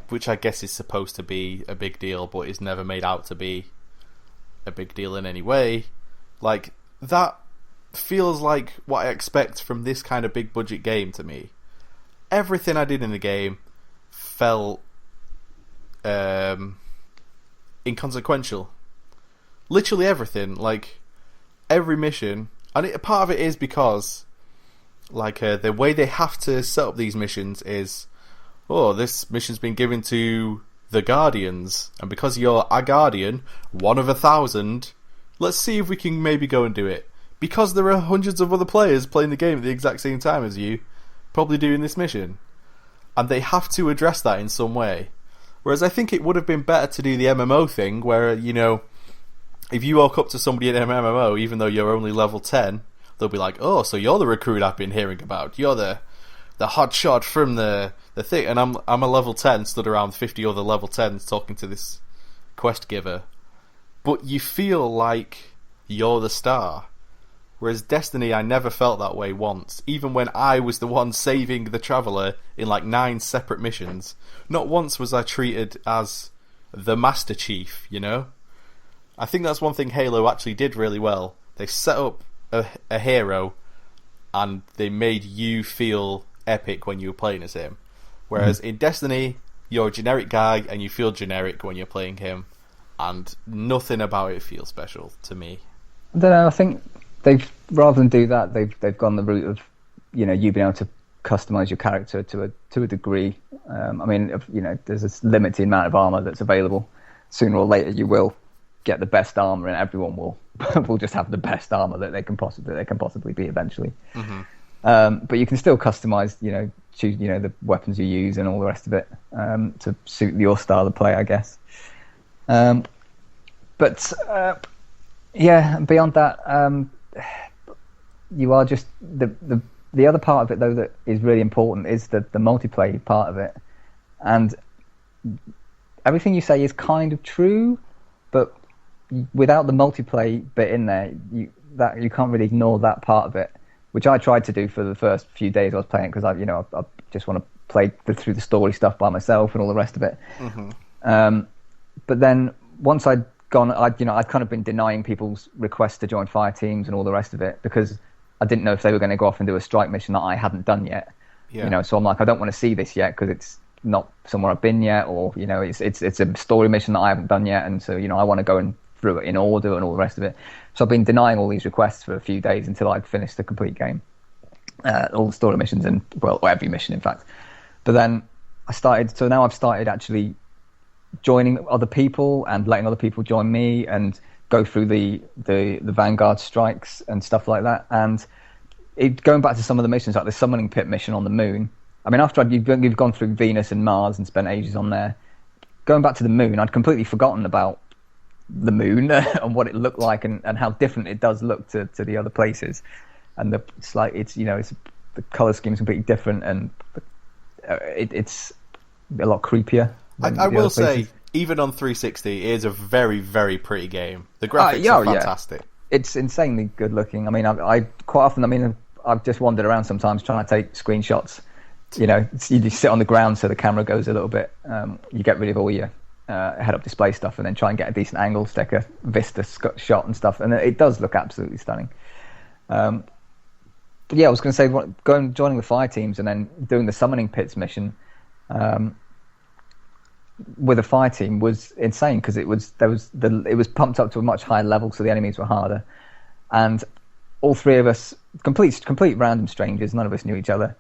which I guess is supposed to be a big deal, but is never made out to be a big deal in any way, like, that feels like what I expect from this kind of big budget game to me. Everything I did in the game felt inconsequential. Literally everything. Like, every mission. And part of it is because, like, the way they have to set up these missions is, this mission's been given to the Guardians, and because you're a Guardian, one of 1,000, let's see if we can maybe go and do it. Because there are hundreds of other players playing the game at the exact same time as you, probably doing this mission, and they have to address that in some way. Whereas I think it would have been better to do the MMO thing, where, you know, if you walk up to somebody in an MMO, even though you're only level 10, they'll be like, oh, so you're the recruit I've been hearing about, you're the hot shot from the thing, and I'm a level 10, stood around 50 other level 10s talking to this quest giver, but you feel like you're the star. Whereas Destiny, I never felt that way once. Even when I was the one saving the Traveller in like 9 separate missions, not once was I treated as the Master Chief, you know? I think that's one thing Halo actually did really well. They set up a hero, and they made you feel epic when you were playing as him. Whereas in Destiny, you're a generic guy, and you feel generic when you're playing him, and nothing about it feels special to me. I don't know, I think they've, rather than do that, they've gone the route of, you know, you being able to customize your character to a degree. I mean, you know, there's a limited amount of armor that's available. Sooner or later, you will get the best armor, and everyone will just have the best armor that they can possibly be eventually. But you can still customize, choose, the weapons you use and all the rest of it to suit your style of play, I guess. But beyond that, you are just the other part of it though that is really important is the multiplayer part of it, and everything you say is kind of true, but without the multiplayer bit in there, you can't really ignore that part of it, which I tried to do for the first few days I was playing, because I just want to play through the story stuff by myself and all the rest of it. Mm-hmm. But then once I'd gone, I'd kind of been denying people's requests to join fire teams and all the rest of it, because I didn't know if they were going to go off and do a strike mission that I hadn't done yet. Yeah. So I'm like, I don't want to see this yet because it's not somewhere I've been yet, or it's a story mission that I haven't done yet, and so I want to go and through it in order and all the rest of it. So I've been denying all these requests for a few days until I'd finished the complete game, all the story missions, and every mission in fact. But then I've started actually joining other people and letting other people join me and go through the Vanguard strikes and stuff like that. And going back to some of the missions, like the summoning pit mission on the moon. I mean, after you've gone through Venus and Mars and spent ages on there, going back to the moon, I'd completely forgotten about the moon and what it looked like and how different it does look to the other places. And the color scheme is completely different, and it's a lot creepier. I will say, even on 360, it is a very, very pretty game. The graphics are fantastic. Yeah. It's insanely good looking. I mean, I quite often, I've just wandered around sometimes trying to take screenshots. You sit on the ground so the camera goes a little bit. You get rid of all your head-up display stuff and then try and get a decent angle to take a vista shot and stuff. And it does look absolutely stunning. But yeah, I was going to say, joining the fire teams and then doing the summoning pits mission with a fire team was insane, because it was pumped up to a much higher level, so the enemies were harder, and all three of us, complete random strangers, none of us knew each other,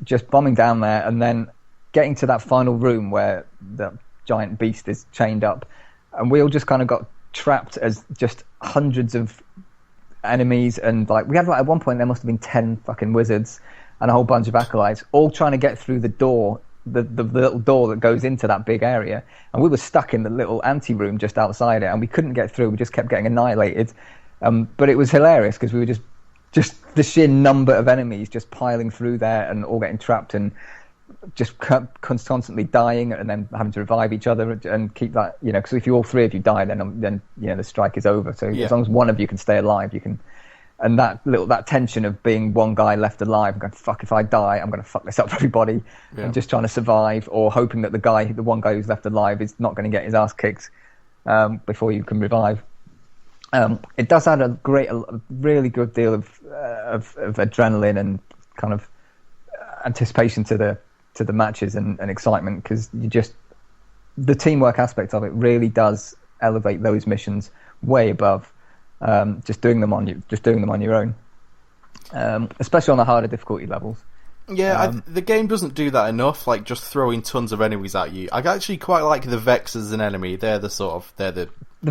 just bombing down there, and then getting to that final room where the giant beast is chained up, and we all just kind of got trapped as just hundreds of enemies, and we had at one point there must have been 10 fucking wizards and a whole bunch of acolytes all trying to get through the door, the little door that goes into that big area, and we were stuck in the little ante-room just outside it, and we couldn't get through. We just kept getting annihilated, but it was hilarious because we were just the sheer number of enemies just piling through there and all getting trapped and just constantly dying, and then having to revive each other and keep that, because if all three of you die, then the strike is over. So as long as one of you can stay alive, you can. And that tension of being one guy left alive and going, fuck, if I die, I'm going to fuck this up for everybody, and just trying to survive, or hoping that the one guy who's left alive is not going to get his ass kicked before you can revive. It does add a really good deal of adrenaline and kind of anticipation to the matches and excitement, because the teamwork aspect of it really does elevate those missions way above just doing them on your own, especially on the harder difficulty levels. The game doesn't do that enough, just throwing tons of enemies at you. I actually quite like the Vex as an enemy. The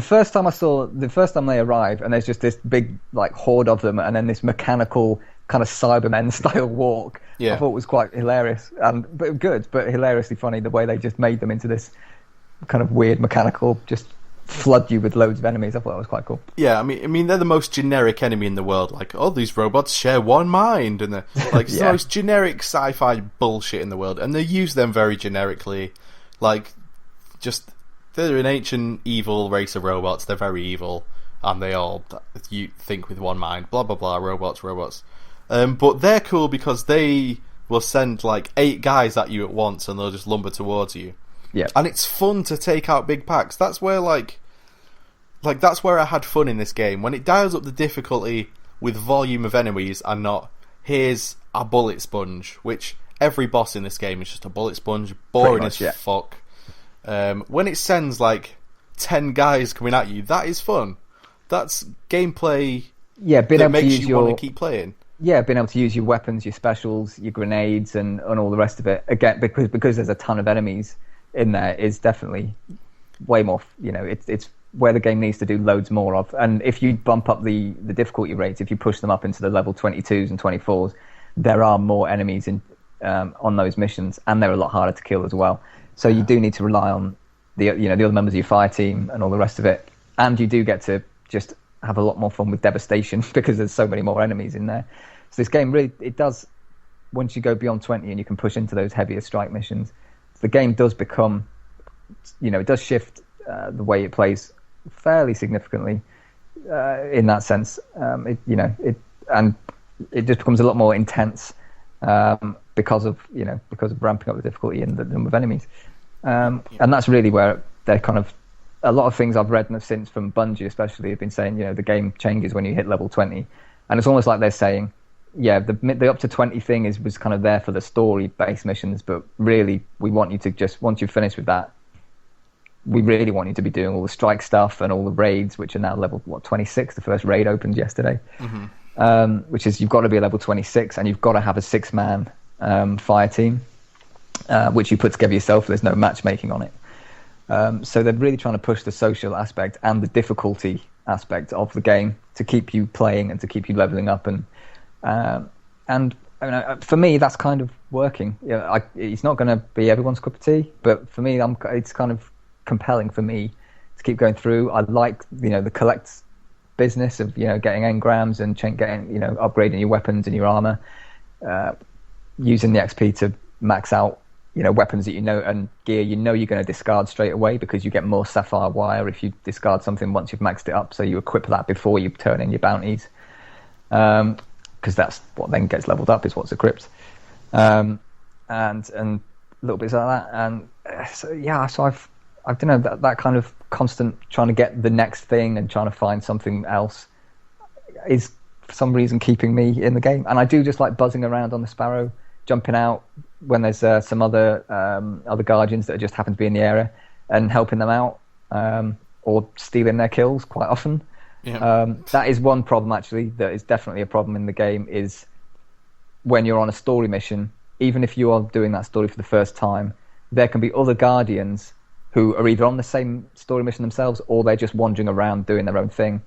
first time they arrive, and there's just this big horde of them, and then this mechanical kind of Cybermen style walk. I thought was quite hilarious, but good, but hilariously funny, the way they just made them into this kind of weird mechanical, just flood you with loads of enemies. I thought that was quite cool. Yeah, I mean they're the most generic enemy in the world. These robots share one mind, and they're it's the most generic sci-fi bullshit in the world, and they use them very generically. They're an ancient evil race of robots. They're very evil, and they all you think with one mind. Blah blah blah. Robots. But they're cool because they will send 8 guys at you at once, and they'll just lumber towards you. Yeah, and it's fun to take out big packs. That's where that's where I had fun in this game, when it dials up the difficulty with volume of enemies and not here's a bullet sponge, which every boss in this game is just a bullet sponge, boring as fuck. When it sends 10 guys coming at you, that is fun. That's gameplay. Yeah, that makes you want to keep playing. Yeah, being able to use your weapons, your specials, your grenades, and all the rest of it. Again, because there's a ton of enemies in there, is definitely way more. It's where the game needs to do loads more of. And if you bump up the difficulty rates, if you push them up into the level 22s and 24s, there are more enemies in on those missions, and they're a lot harder to kill as well. So you do need to rely on the other members of your fire team and all the rest of it, and you do get to just have a lot more fun with devastation because there's so many more enemies in there. So this game really, it does, once you go beyond 20 and you can push into those heavier strike missions, the game does become, it does shift the way it plays fairly significantly in that sense. It just becomes a lot more intense because of ramping up the difficulty and the number of enemies. And that's really where they're kind of, a lot of things I've read since from Bungie especially have been saying, the game changes when you hit level 20. And it's almost like they're saying, the up to 20 thing was kind of there for the story-based missions, but really we want you to just, once you've finished with that, we really want you to be doing all the strike stuff and all the raids, which are now level 26. The first raid opened yesterday, which is you've got to be a level 26 and you've got to have a 6-man fire team, which you put together yourself. There's no matchmaking on it. So they're really trying to push the social aspect and the difficulty aspect of the game to keep you playing and to keep you leveling up. And for me, that's kind of working. It's not going to be everyone's cup of tea, but for me, it's kind of compelling for me to keep going through. I like the collect business of getting engrams and upgrading your weapons and your armor, using the XP to max out weapons that and gear you're going to discard straight away because you get more sapphire wire if you discard something once you've maxed it up, so you equip that before you turn in your bounties, because that's what then gets leveled up, is what's equipped, and little bits like that. And so I don't know, that kind of constant trying to get the next thing and trying to find something else is for some reason keeping me in the game. And I do just like buzzing around on the Sparrow, jumping out when there's some other Guardians that just happen to be in the area and helping them out, or stealing their kills quite often. That is one problem actually that is definitely a problem in the game, is when you're on a story mission, even if you are doing that story for the first time, there can be other Guardians who are either on the same story mission themselves or they're just wandering around doing their own thing,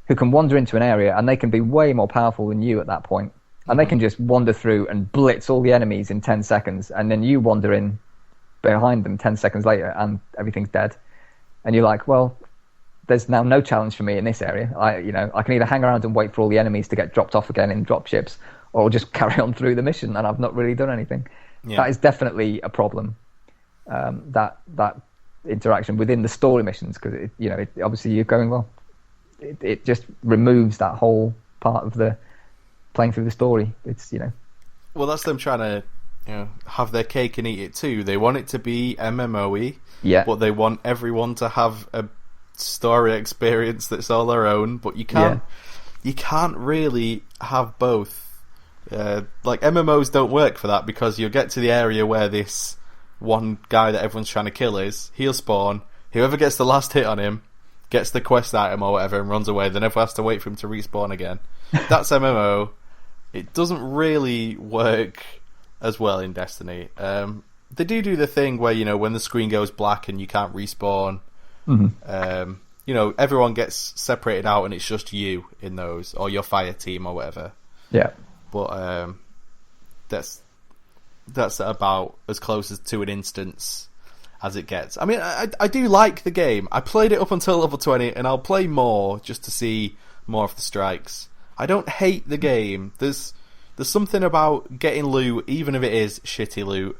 who can wander into an area and they can be way more powerful than you at that point. And they can just wander through and blitz all the enemies in 10 seconds, and then you wander in behind them 10 seconds later and everything's dead. And you're like, well, there's now no challenge for me in this area. I can either hang around and wait for all the enemies to get dropped off again in drop ships, or just carry on through the mission, and I've not really done anything. That is definitely a problem, that interaction within the story missions, because obviously you're going, well, it just removes that whole part of the playing through the story. It's well, that's them trying to have their cake and eat it too. They want it to be MMOE, but they want everyone to have a story experience that's all their own. But you can't really have both. Like MMOs don't work for that, because you'll get to the area where this one guy that everyone's trying to kill is, he'll spawn, whoever gets the last hit on him gets the quest item or whatever and runs away, then everyone has to wait for him to respawn again. That's MMO. It doesn't really work as well in Destiny. They do the thing where, when the screen goes black and you can't respawn, everyone gets separated out and it's just you in those, or your fire team or whatever. Yeah. But that's about as close as to an instance as it gets. I mean, I do like the game. I played it up until level 20, and I'll play more just to see more of the strikes. I don't hate the game. There's something about getting loot, even if it is shitty loot.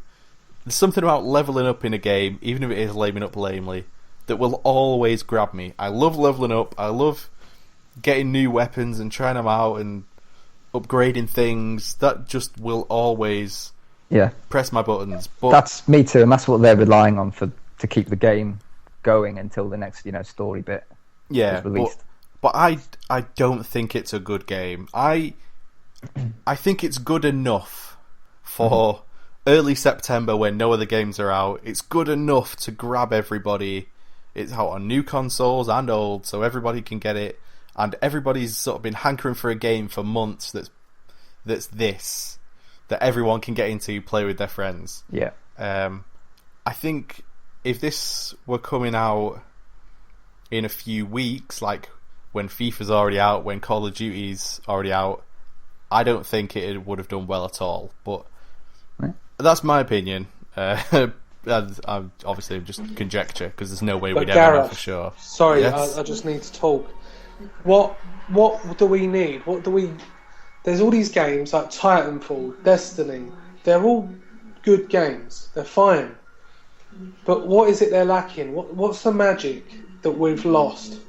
There's something about leveling up in a game, even if it is leveling up lamely, that will always grab me. I love leveling up. I love getting new weapons and trying them out and upgrading things. That just will always press my buttons. But that's me too, and that's what they're relying on to keep the game going until the next story bit is released. But I don't think it's a good game. I think it's good enough for early September when no other games are out. It's good enough to grab everybody. It's out on new consoles and old, so everybody can get it. And everybody's sort of been hankering for a game for months that everyone can get into, play with their friends. Yeah. I think if this were coming out in a few weeks, like when FIFA's already out, when Call of Duty's already out, I don't think it would have done well at all. But Right. that's my opinion. I'm obviously just conjecture because there's no way But we'd ever know Gareth, for sure. sorry, Yes? I just need to talk. What do we need? There's all these games like Titanfall, Destiny. They're all good games. They're fine. But what is it they're lacking? What's the magic that we've lost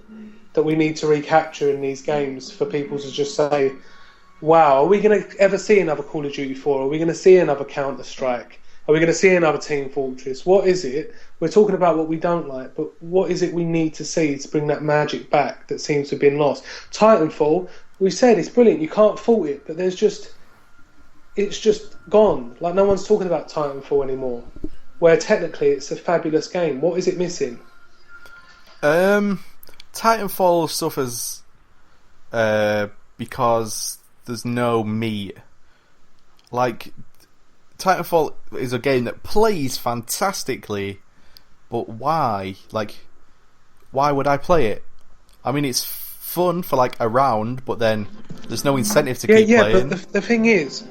that we need to recapture in these games for people to just say, wow, are we going to ever see another Call of Duty 4? Are we going to see another Counter-Strike? Are we going to see another Team Fortress? What is it? We're talking about what we don't like, but what is it we need to see to bring that magic back that seems to have been lost? Titanfall, we said it's brilliant, you can't fault it, but it's just gone. Like, no one's talking about Titanfall anymore, where technically it's a fabulous game. What is it missing? Titanfall suffers because there's no meat. Like, Titanfall is a game that plays fantastically, but why? Like, why would I play it? I mean, it's fun for like a round, but then there's no incentive to keep playing. But the thing is,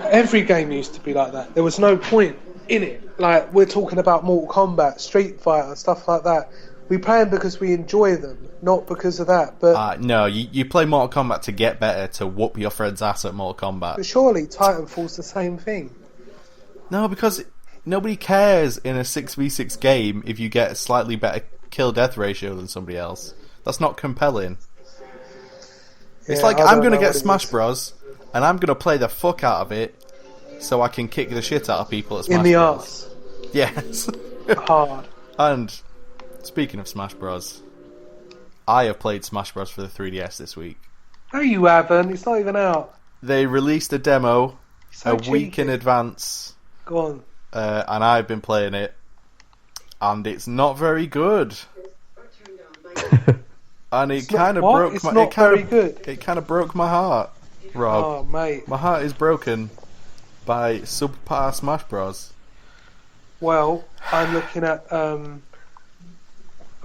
every game used to be like that. There was no point in it. Like, we're talking about Mortal Kombat, Street Fighter, stuff like that. We play them because we enjoy them, not because of that. But no, you play Mortal Kombat to get better, to whoop your friend's ass at Mortal Kombat. But surely Titanfall's the same thing. No, because nobody cares in a 6v6 game if you get a slightly better kill-death ratio than somebody else. That's not compelling. It's like, I'm going to get Smash Bros, and I'm going to play the fuck out of it so I can kick the shit out of people at Smash In the Bros. arse. Yes. Hard. And speaking of Smash Bros, I have played Smash Bros for the 3DS this week. No, you haven't. It's not even out. They released a demo So week cheeky. in advance, Go on. and I've been playing it, and it's not very good. And it kind of broke It's my. not very good. It kind of broke my heart, Rob. Oh, mate. My heart is broken by subpar Smash Bros. Well, I'm looking at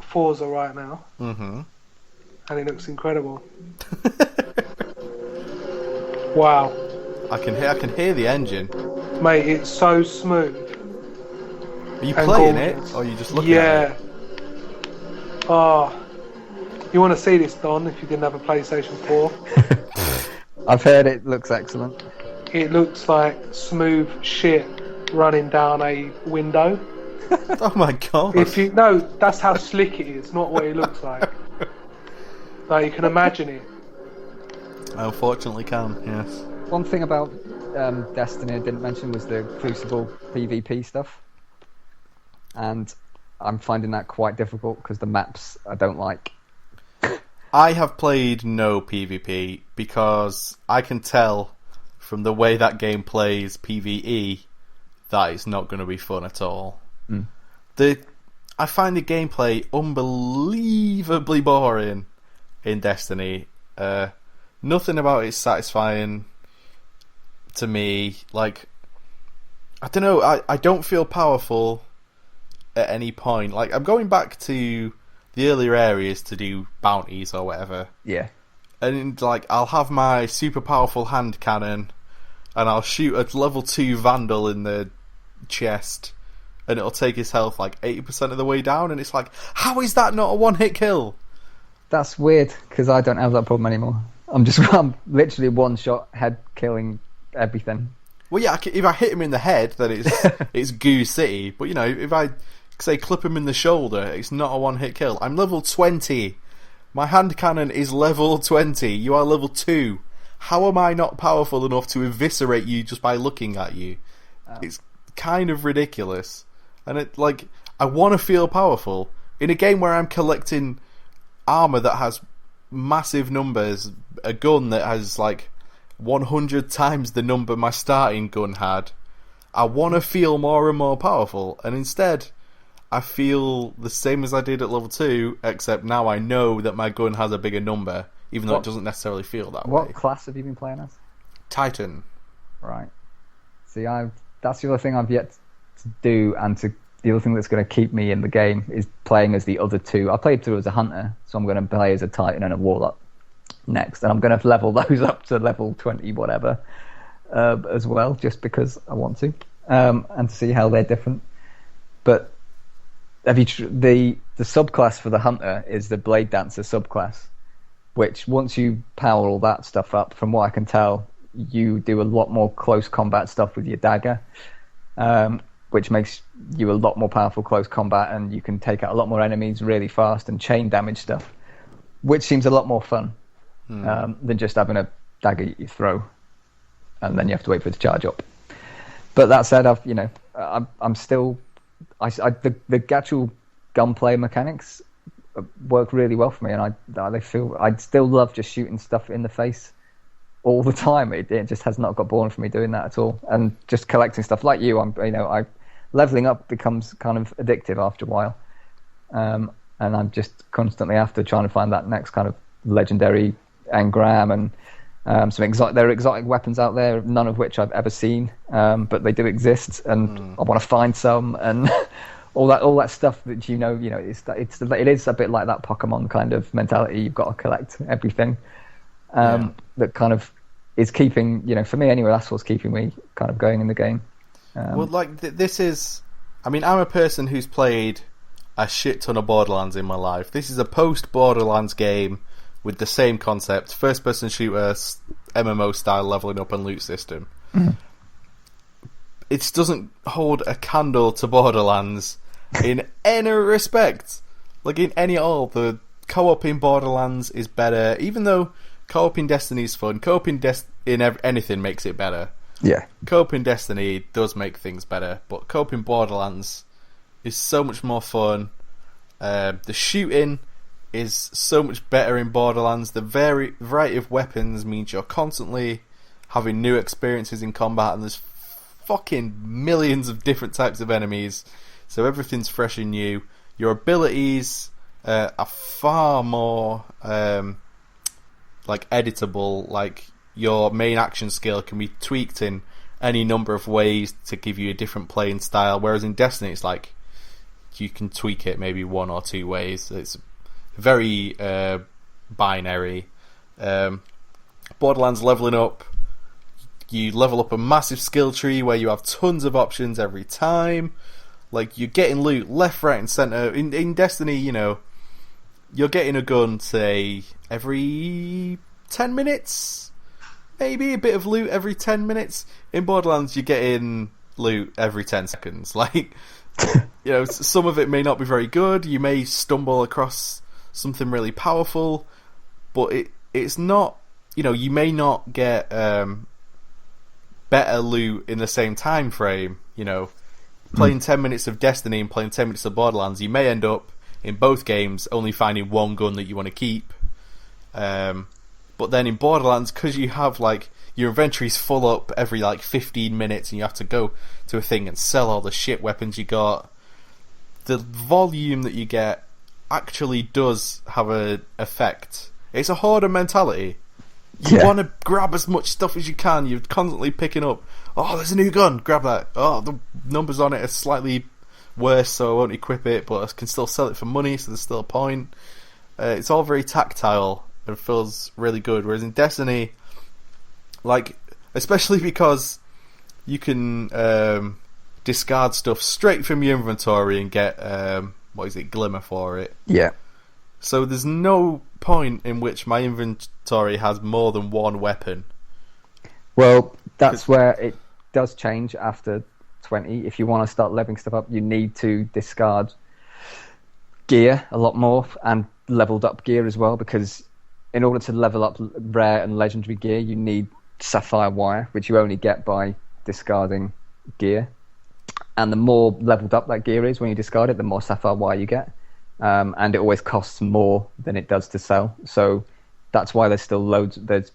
Forza right now, Mm-hmm. and it looks incredible. Wow. I can hear the engine. Mate, it's so smooth. Are you And playing gorgeous. it, or are you just looking at it? Yeah. Oh. You want to see this, Don, if you didn't have a PlayStation 4? I've heard it looks excellent. It looks like smooth shit running down a window. Oh my god! No, that's how slick it is, not what it looks like. Like, you can imagine it. I unfortunately can. Yes. One thing about Destiny I didn't mention was the Crucible PvP stuff. And I'm finding that quite difficult because the maps I don't like. I have played no PvP because I can tell from the way that game plays PvE that it's not going to be fun at all. Mm. I find the gameplay unbelievably boring in Destiny. Nothing about it's satisfying to me. Like, I don't know, I don't feel powerful at any point. Like, I'm going back to the earlier areas to do bounties or whatever. Yeah. And, like, I'll have my super powerful hand cannon, and I'll shoot a level 2 Vandal in the chest, and it'll take his health, like, 80% of the way down, and it's like, how is that not a one-hit kill? That's weird, because I don't have that problem anymore. I'm literally one-shot head killing everything. Well, yeah, if I hit him in the head, then it's Goo City. But, you know, if I, say, clip him in the shoulder, it's not a one-hit kill. I'm level 20. My hand cannon is level 20. You are level 2. How am I not powerful enough to eviscerate you just by looking at you? Oh. It's kind of ridiculous. And I want to feel powerful. In a game where I'm collecting armor that has massive numbers, a gun that has, 100 times the number my starting gun had, I want to feel more and more powerful, and instead I feel the same as I did at level 2, except now I know that my gun has a bigger number, even though it doesn't necessarily feel that way. What class have you been playing as? Titan. Right. See, that's the other thing I've yet to do, and the other thing that's going to keep me in the game is playing as the other two. I played through as a hunter, so I'm going to play as a Titan and a Warlock. next, and I'm going to level those up to level 20 whatever as well, just because I want to, and to see how they're different. But have you the subclass for the hunter is the blade dancer subclass, which once you power all that stuff up, from what I can tell, you do a lot more close combat stuff with your dagger, which makes you a lot more powerful close combat, and you can take out a lot more enemies really fast and chain damage stuff, which seems a lot more fun than just having a dagger you throw and then you have to wait for it to charge up. But that said, I'm still the actual gunplay mechanics work really well for me, and I still love just shooting stuff in the face all the time. It just has not got boring for me doing that at all, and just collecting stuff like you. Leveling up becomes kind of addictive after a while, and I'm just constantly after trying to find that next kind of legendary engram and there are exotic weapons out there, none of which I've ever seen, but they do exist, and I want to find some, and all that stuff that it is a bit like that Pokemon kind of mentality. You've got to collect everything. That kind of is keeping, for me anyway, that's what's keeping me kind of going in the game. This is, I'm a person who's played a shit ton of Borderlands in my life. This is a post-Borderlands game with the same concept, first-person shooter, MMO style leveling up and loot system. It doesn't hold a candle to Borderlands in any respect. Like, in any at all. The co-op in Borderlands is better, even though co-op in Destiny is fun. Co-op in anything makes it better. Yeah. Co-op in Destiny does make things better, but co-op in Borderlands is so much more fun. The shooting is so much better in Borderlands. The variety of weapons means you're constantly having new experiences in combat, and there's fucking millions of different types of enemies, so everything's fresh and new. Your abilities are far more editable. Like, your main action skill can be tweaked in any number of ways to give you a different playing style, whereas in Destiny it's like you can tweak it maybe one or two ways. It's very binary. Borderlands leveling up, you level up a massive skill tree where you have tons of options every time. Like, you're getting loot left, right and centre. In Destiny, you're getting a gun, say, every 10 minutes? Maybe a bit of loot every 10 minutes. In Borderlands, you're getting loot every 10 seconds. Like, some of it may not be very good. You may stumble across something really powerful, but it's not, you may not get better loot in the same time frame. Playing 10 minutes of Destiny and playing 10 minutes of Borderlands, you may end up in both games only finding one gun that you want to keep. But then in Borderlands, because you have your inventory's full up every 15 minutes, and you have to go to a thing and sell all the shit weapons you got, the volume that you get actually does have an effect. It's a hoarder mentality. You want to grab as much stuff as you can. You're constantly picking up, oh, there's a new gun, grab that. Oh, the numbers on it are slightly worse, so I won't equip it, but I can still sell it for money, so there's still a point. It's all very tactile and feels really good. Whereas in Destiny, especially because you can discard stuff straight from your inventory and get glimmer for it. Yeah. So there's no point in which my inventory has more than one weapon. Well, that's where it does change after 20. If you want to start leveling stuff up, you need to discard gear a lot more, and leveled up gear as well, because in order to level up rare and legendary gear, you need sapphire wire, which you only get by discarding gear. And the more leveled up that gear is when you discard it, the more sapphire wire you get. And it always costs more than it does to sell. So that's why there's still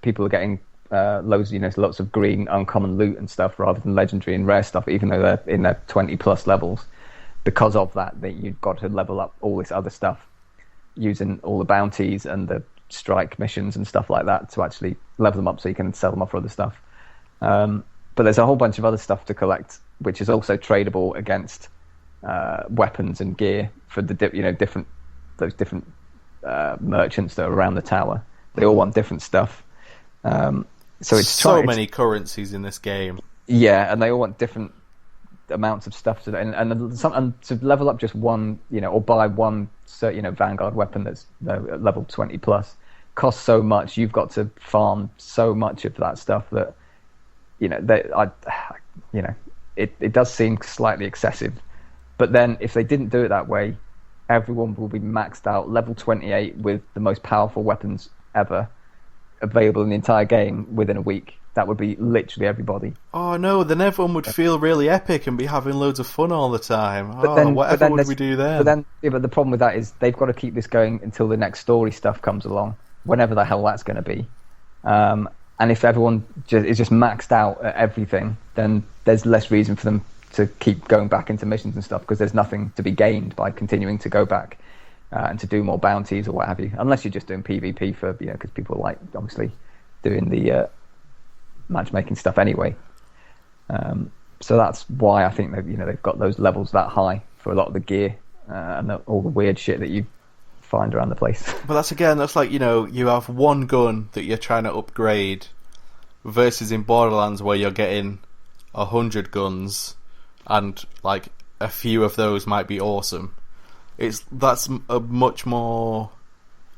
people are getting lots of green uncommon loot and stuff rather than legendary and rare stuff, even though they're in their 20 plus levels. Because of that you've got to level up all this other stuff using all the bounties and the strike missions and stuff like that to actually level them up so you can sell them off for other stuff. But there's a whole bunch of other stuff to collect, which is also tradable against weapons and gear for the different merchants that are around the tower. They all want different stuff. So it's so many currencies in this game. Yeah, and they all want different amounts of stuff and to level up just one, or buy one, Vanguard weapon that's level 20 plus costs so much. You've got to farm so much of that stuff that it does seem slightly excessive. But then if they didn't do it that way, everyone will be maxed out level 28 with the most powerful weapons ever available in the entire game within a week. That would be literally everybody. Oh no, then everyone would feel really epic and be having loads of fun all the time. Whatever would we do then? But the problem with that is they've got to keep this going until the next story stuff comes along, whenever the hell that's going to be. And if everyone is just maxed out at everything, then there's less reason for them to keep going back into missions and stuff, because there's nothing to be gained by continuing to go back and to do more bounties or what have you, unless you're just doing PvP for, because people like, obviously, doing the matchmaking stuff anyway. So that's why I think that they've got those levels that high for a lot of the gear and all the weird shit that you find around the place. But that's like, you have one gun that you're trying to upgrade versus in Borderlands where you're getting 100 guns and like a few of those might be awesome. That's a much more...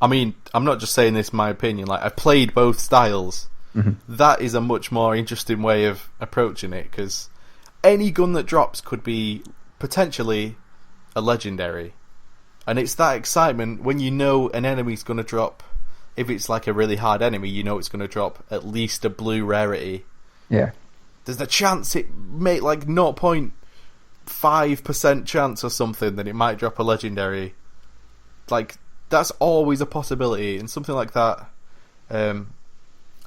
I mean, I'm not just saying this in my opinion, like, I've played both styles. Mm-hmm. That is a much more interesting way of approaching it, because any gun that drops could be potentially a legendary. And it's that excitement when you know an enemy's going to drop. If it's like a really hard enemy, you know it's going to drop at least a blue rarity. Yeah. There's the chance it may, like 0.5% chance or something that it might drop a legendary. Like, that's always a possibility, and something like that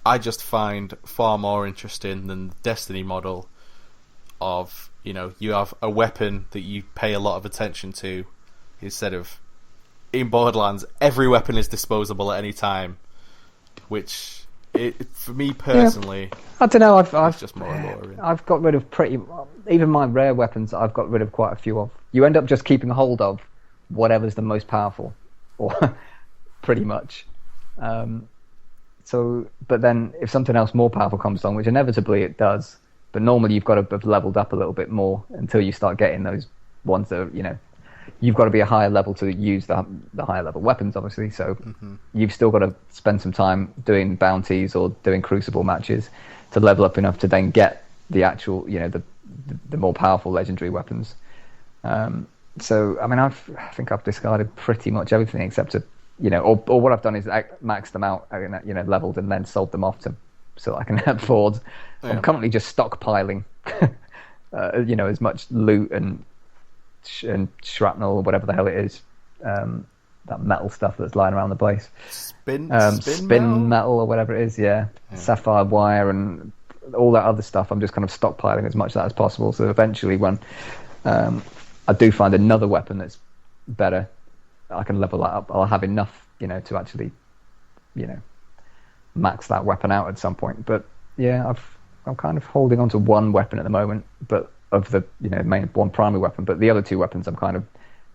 I just find far more interesting than the Destiny model of, you have a weapon that you pay a lot of attention to, instead of in Borderlands every weapon is disposable at any time, which for me personally, I don't know, I've just more alluring. I've got rid of even my rare weapons. I've got rid of quite a few of. You end up just keeping hold of whatever's the most powerful, or pretty much. But then if something else more powerful comes along, which inevitably it does, but normally you've got to have leveled up a little bit more until you start getting those ones that are, you've got to be a higher level to use the higher level weapons, obviously. So you've still got to spend some time doing bounties or doing crucible matches to level up enough to then get the actual, the more powerful legendary weapons. So I mean, I think I've discarded pretty much everything except to, or what I've done is maxed them out, leveled and then sold them off so I can afford. Yeah. I'm currently just stockpiling, as much loot and shrapnel or whatever the hell it is, that metal stuff that's lying around the place. Spin metal or whatever it is, yeah. Sapphire wire and all that other stuff. I'm just kind of stockpiling as much of that as possible. So eventually, when I do find another weapon that's better, I can level that up. I'll have enough, to actually, max that weapon out at some point. But yeah, I'm kind of holding on to one weapon at the moment, but of the main one primary weapon. But the other two weapons, I'm kind of,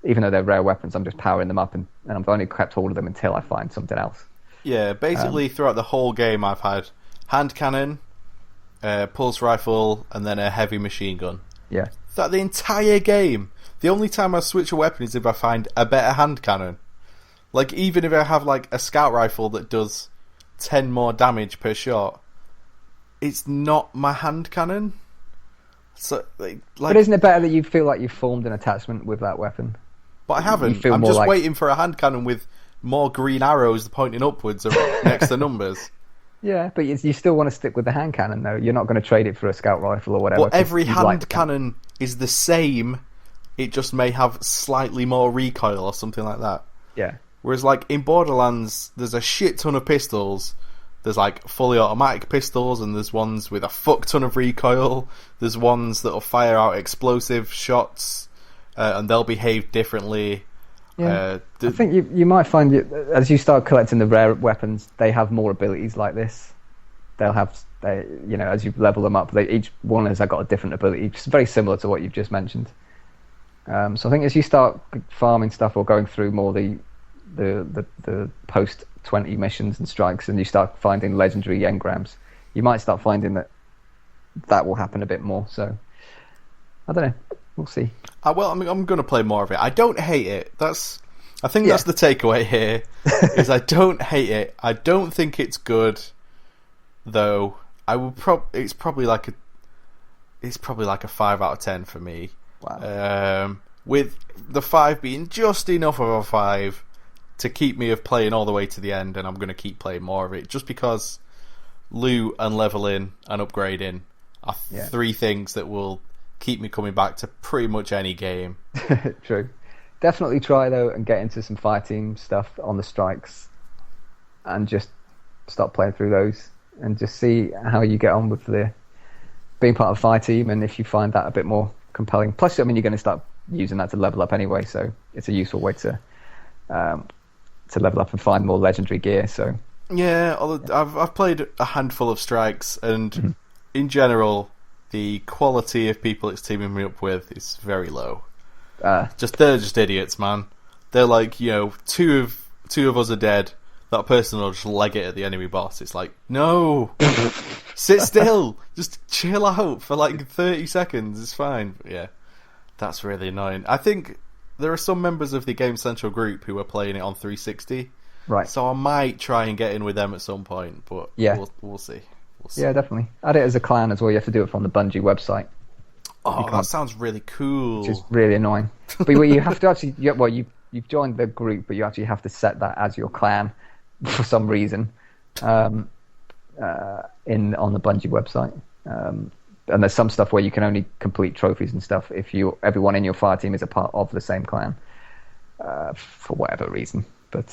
even though they're rare weapons, I'm just powering them up, and I've only kept hold of them until I find something else. Yeah, basically throughout the whole game, I've had hand cannon, pulse rifle, and then a heavy machine gun. Yeah. Throughout the entire game. The only time I switch a weapon is if I find a better hand cannon. Like, even if I have, like, a scout rifle that does 10 more damage per shot, it's not my hand cannon. So, but isn't it better that you feel like you've formed an attachment with that weapon? But I haven't. I'm just waiting for a hand cannon with more green arrows pointing upwards next to numbers. Yeah, but you still want to stick with the hand cannon, though. You're not going to trade it for a scout rifle or whatever. Well, every hand cannon is the same. It just may have slightly more recoil or something like that. Yeah. Whereas, like, in Borderlands, there's a shit ton of pistols. There's, like, fully automatic pistols, and there's ones with a fuck ton of recoil. There's ones that'll fire out explosive shots, and they'll behave differently. Yeah. I think you might find, as you start collecting the rare weapons, they have more abilities like this. They'll have, as you level them up, each one has got a different ability. It's very similar to what you've just mentioned. So I think as you start farming stuff or going through more the post 20 missions and strikes, and you start finding legendary engrams, you might start finding that will happen a bit more. So I don't know. We'll see. Well, I'm going to play more of it. I don't hate it. I think that's the takeaway here. Is I don't hate it. I don't think it's good, though. It's probably like a 5 out of 10 for me. Wow. With the 5 being just enough of a 5 to keep me of playing all the way to the end, and I'm going to keep playing more of it just because loot and leveling and upgrading are 3 things that will keep me coming back to pretty much any game. True. Definitely try though and get into some fire team stuff on the strikes, and just start playing through those and just see how you get on with being part of a fire team, and if you find that a bit more compelling. Plus, I mean, you're going to start using that to level up anyway, so it's a useful way to level up and find more legendary gear. So yeah, I've played a handful of strikes, and in general, the quality of people it's teaming me up with is very low. They're just idiots, man. They're like, two of us are dead. That person will just leg it at the enemy boss. It's like, no, sit still, just chill out for like 30 seconds. It's fine. But yeah, that's really annoying. I think there are some members of the Gamecentral group who are playing it on 360. Right. So I might try and get in with them at some point, but we'll see. Yeah, definitely. Add it as a clan as well. You have to do it from the Bungie website. Oh, that sounds really cool. Which is really annoying. But you have to actually... You've joined the group, but you actually have to set that as your clan for some reason on the Bungie website. And there's some stuff where you can only complete trophies and stuff if everyone in your fire team is a part of the same clan for whatever reason. But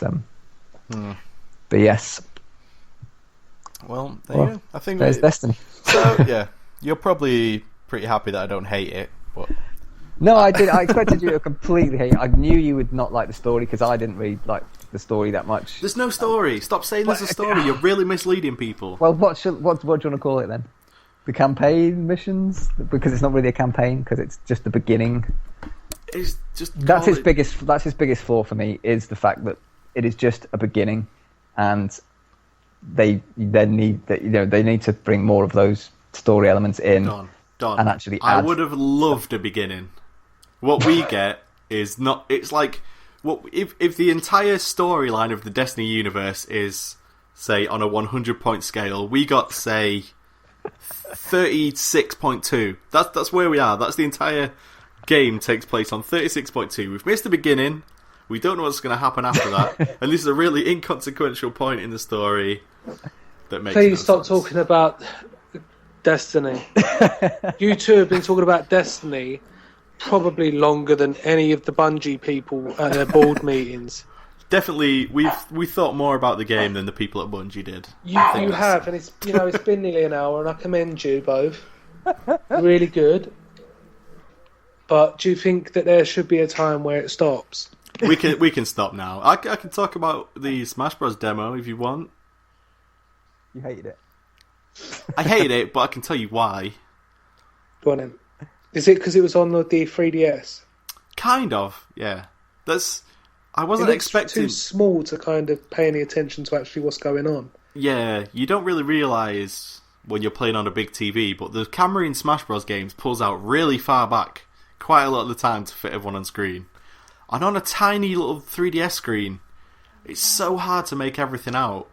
yes. Well, there you go. I think there's Destiny. So yeah, you're probably pretty happy that I don't hate it, but no, I did. I expected you to completely hate it. I knew you would not like the story because I didn't really like the story that much. There's no story. Stop saying there's a story. You're really misleading people. Well, what do you want to call it then? The campaign missions? Because it's not really a campaign, because it's just the beginning. It's just that's his biggest flaw for me, is the fact that it is just a beginning, and they need to bring more of those story elements in. Don, and actually add. I would have loved a beginning. What we get is not. It's like if the entire storyline of the Destiny universe is, say, on a 100-point scale, we got, say, 36.2. That's where we are. That's the entire game takes place on 36.2. We've missed the beginning. We don't know what's going to happen after that, and this is a really inconsequential point in the story that makes. Please stop talking about Destiny. You two have been talking about Destiny probably longer than any of the Bungie people at their board meetings. Definitely, we thought more about the game than the people at Bungie did. You have, and it's been nearly an hour, and I commend you both. Really good. But do you think that there should be a time where it stops? We can stop now. I can talk about the Smash Bros demo if you want. You hated it. I hated it, but I can tell you why. Go on then. Is it because it was on the 3DS? Kind of, yeah. I wasn't expecting. Too small to kind of pay any attention to actually what's going on. Yeah, you don't really realise when you're playing on a big TV, but the camera in Smash Bros games pulls out really far back quite a lot of the time to fit everyone on screen. And on a tiny little 3DS screen, it's so hard to make everything out.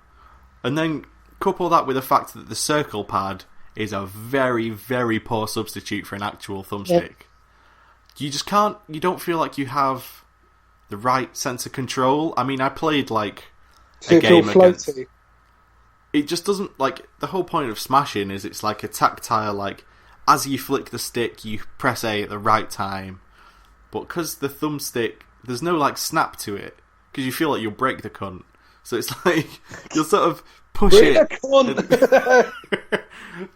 And then couple that with the fact that the circle pad is a very, very poor substitute for an actual thumbstick. You just can't. You don't feel like you have the right sense of control. I mean, I played like a game against. It just doesn't, like, the whole point of smashing is it's like a tactile, like, as you flick the stick, you press A at the right time. But because the thumbstick, there's no like snap to it, because you feel like you'll break the cunt. So it's like you'll sort of push it.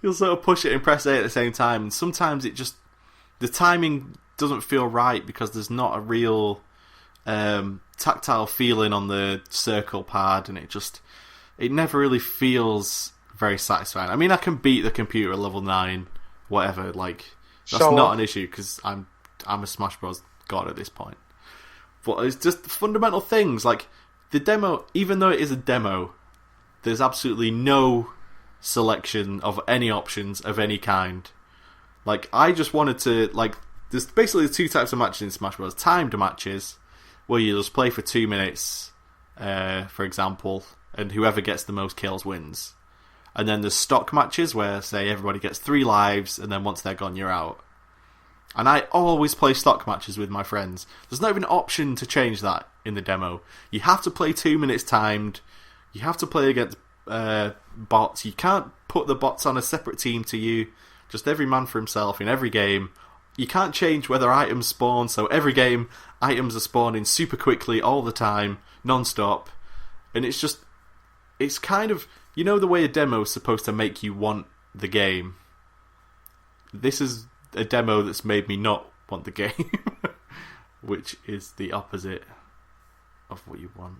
You'll sort of push it and press A at the same time, and sometimes it just the timing doesn't feel right because there's not a real tactile feeling on the circle pad, and it never really feels very satisfying. I mean, I can beat the computer at level 9, whatever. Like that's not an issue because I'm a Smash Bros god at this point. But it's just fundamental things like the demo, even though it is a demo, there's absolutely no selection of any options of any kind. Like, I just wanted to, like, there's basically two types of matches in Smash Bros. Timed matches, where you just play for 2 minutes, for example, and whoever gets the most kills wins. And then there's stock matches, where, say, everybody gets 3 lives, and then once they're gone, you're out. And I always play stock matches with my friends. There's not even an option to change that in the demo. You have to play 2 minutes timed. You have to play against bots. You can't put the bots on a separate team to you. Just every man for himself in every game. You can't change whether items spawn, so every game items are spawning super quickly all the time, non-stop. And it's just... It's kind of... You know the way a demo is supposed to make you want the game? This is a demo that's made me not want the game. Which is the opposite of what you want.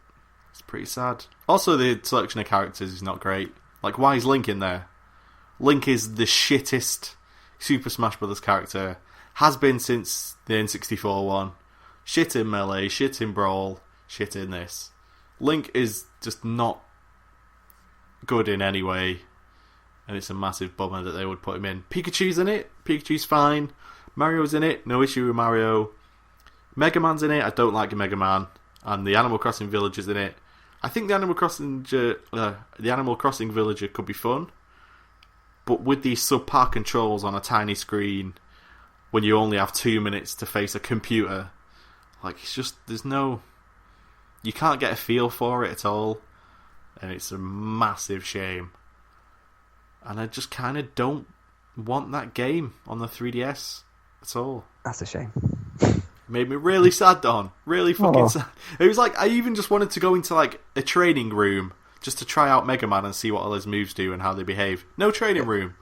It's pretty sad. Also, the selection of characters is not great. Like, why is Link in there? Link is the shittest Super Smash Bros. Character. Has been since the N64 one. Shit in Melee, shit in Brawl, shit in this. Link is just not good in any way. And it's a massive bummer that they would put him in. Pikachu's in it. Pikachu's fine. Mario's in it. No issue with Mario. Mega Man's in it. I don't like Mega Man. And the Animal Crossing Villager's in it. I think the Animal Crossing Villager could be fun. But with these subpar controls on a tiny screen, when you only have 2 minutes to face a computer, like, it's just, there's no... You can't get a feel for it at all. And it's a massive shame. And I just kind of don't want that game on the 3DS at all. That's a shame. Made me really sad, Don. Really fucking sad. It was like, I even just wanted to go into, like, a training room just to try out Mega Man and see what all his moves do and how they behave. No training room.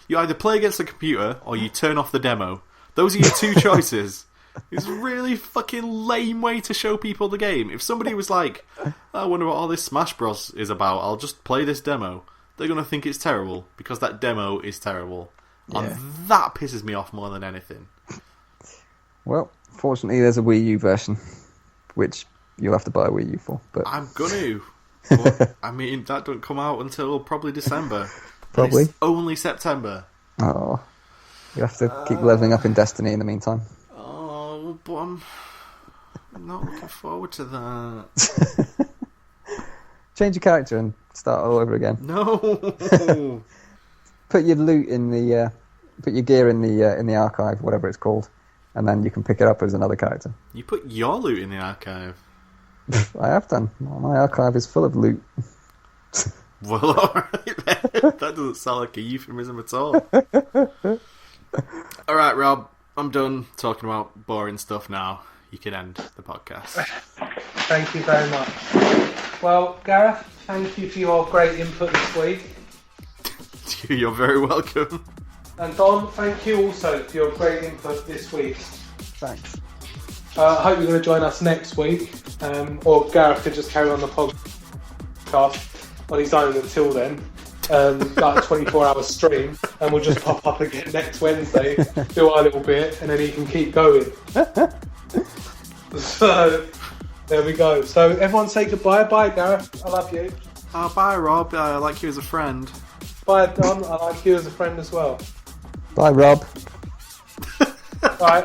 You either play against the computer or you turn off the demo. Those are your two choices. It's a really fucking lame way to show people the game. If somebody was like, I wonder what all this Smash Bros is about, I'll just play this demo, they're going to think it's terrible because that demo is terrible. Yeah. And that pisses me off more than anything. Well, fortunately there's a Wii U version, which you'll have to buy a Wii U for. But I'm gonna. But, I mean, that don't come out until probably December. Probably. It's only September. Oh. You'll have to keep leveling up in Destiny in the meantime. Oh, but I'm not looking forward to that. Change your character and start all over again. No. Put your loot in the... put your gear in the archive, whatever it's called, and then you can pick it up as another character. You put your loot in the archive? I have done. My archive is full of loot. Well, alright then. That doesn't sound like a euphemism at all. Alright, Rob, I'm done talking about boring stuff now. You can end the podcast. Thank you very much. Well, Gareth, thank you for your great input this week. You're very welcome. And Don, thank you also for your great input this week. Thanks. I hope you're going to join us next week, or Gareth could just carry on the podcast on his own until then, like a 24-hour stream, and we'll just pop up again next Wednesday, do our little bit, and then he can keep going. So, there we go. So, everyone say goodbye. Bye, Gareth. I love you. Bye, Rob. I like you as a friend. Bye, Don. I like you as a friend as well. Bye, Rob. Bye.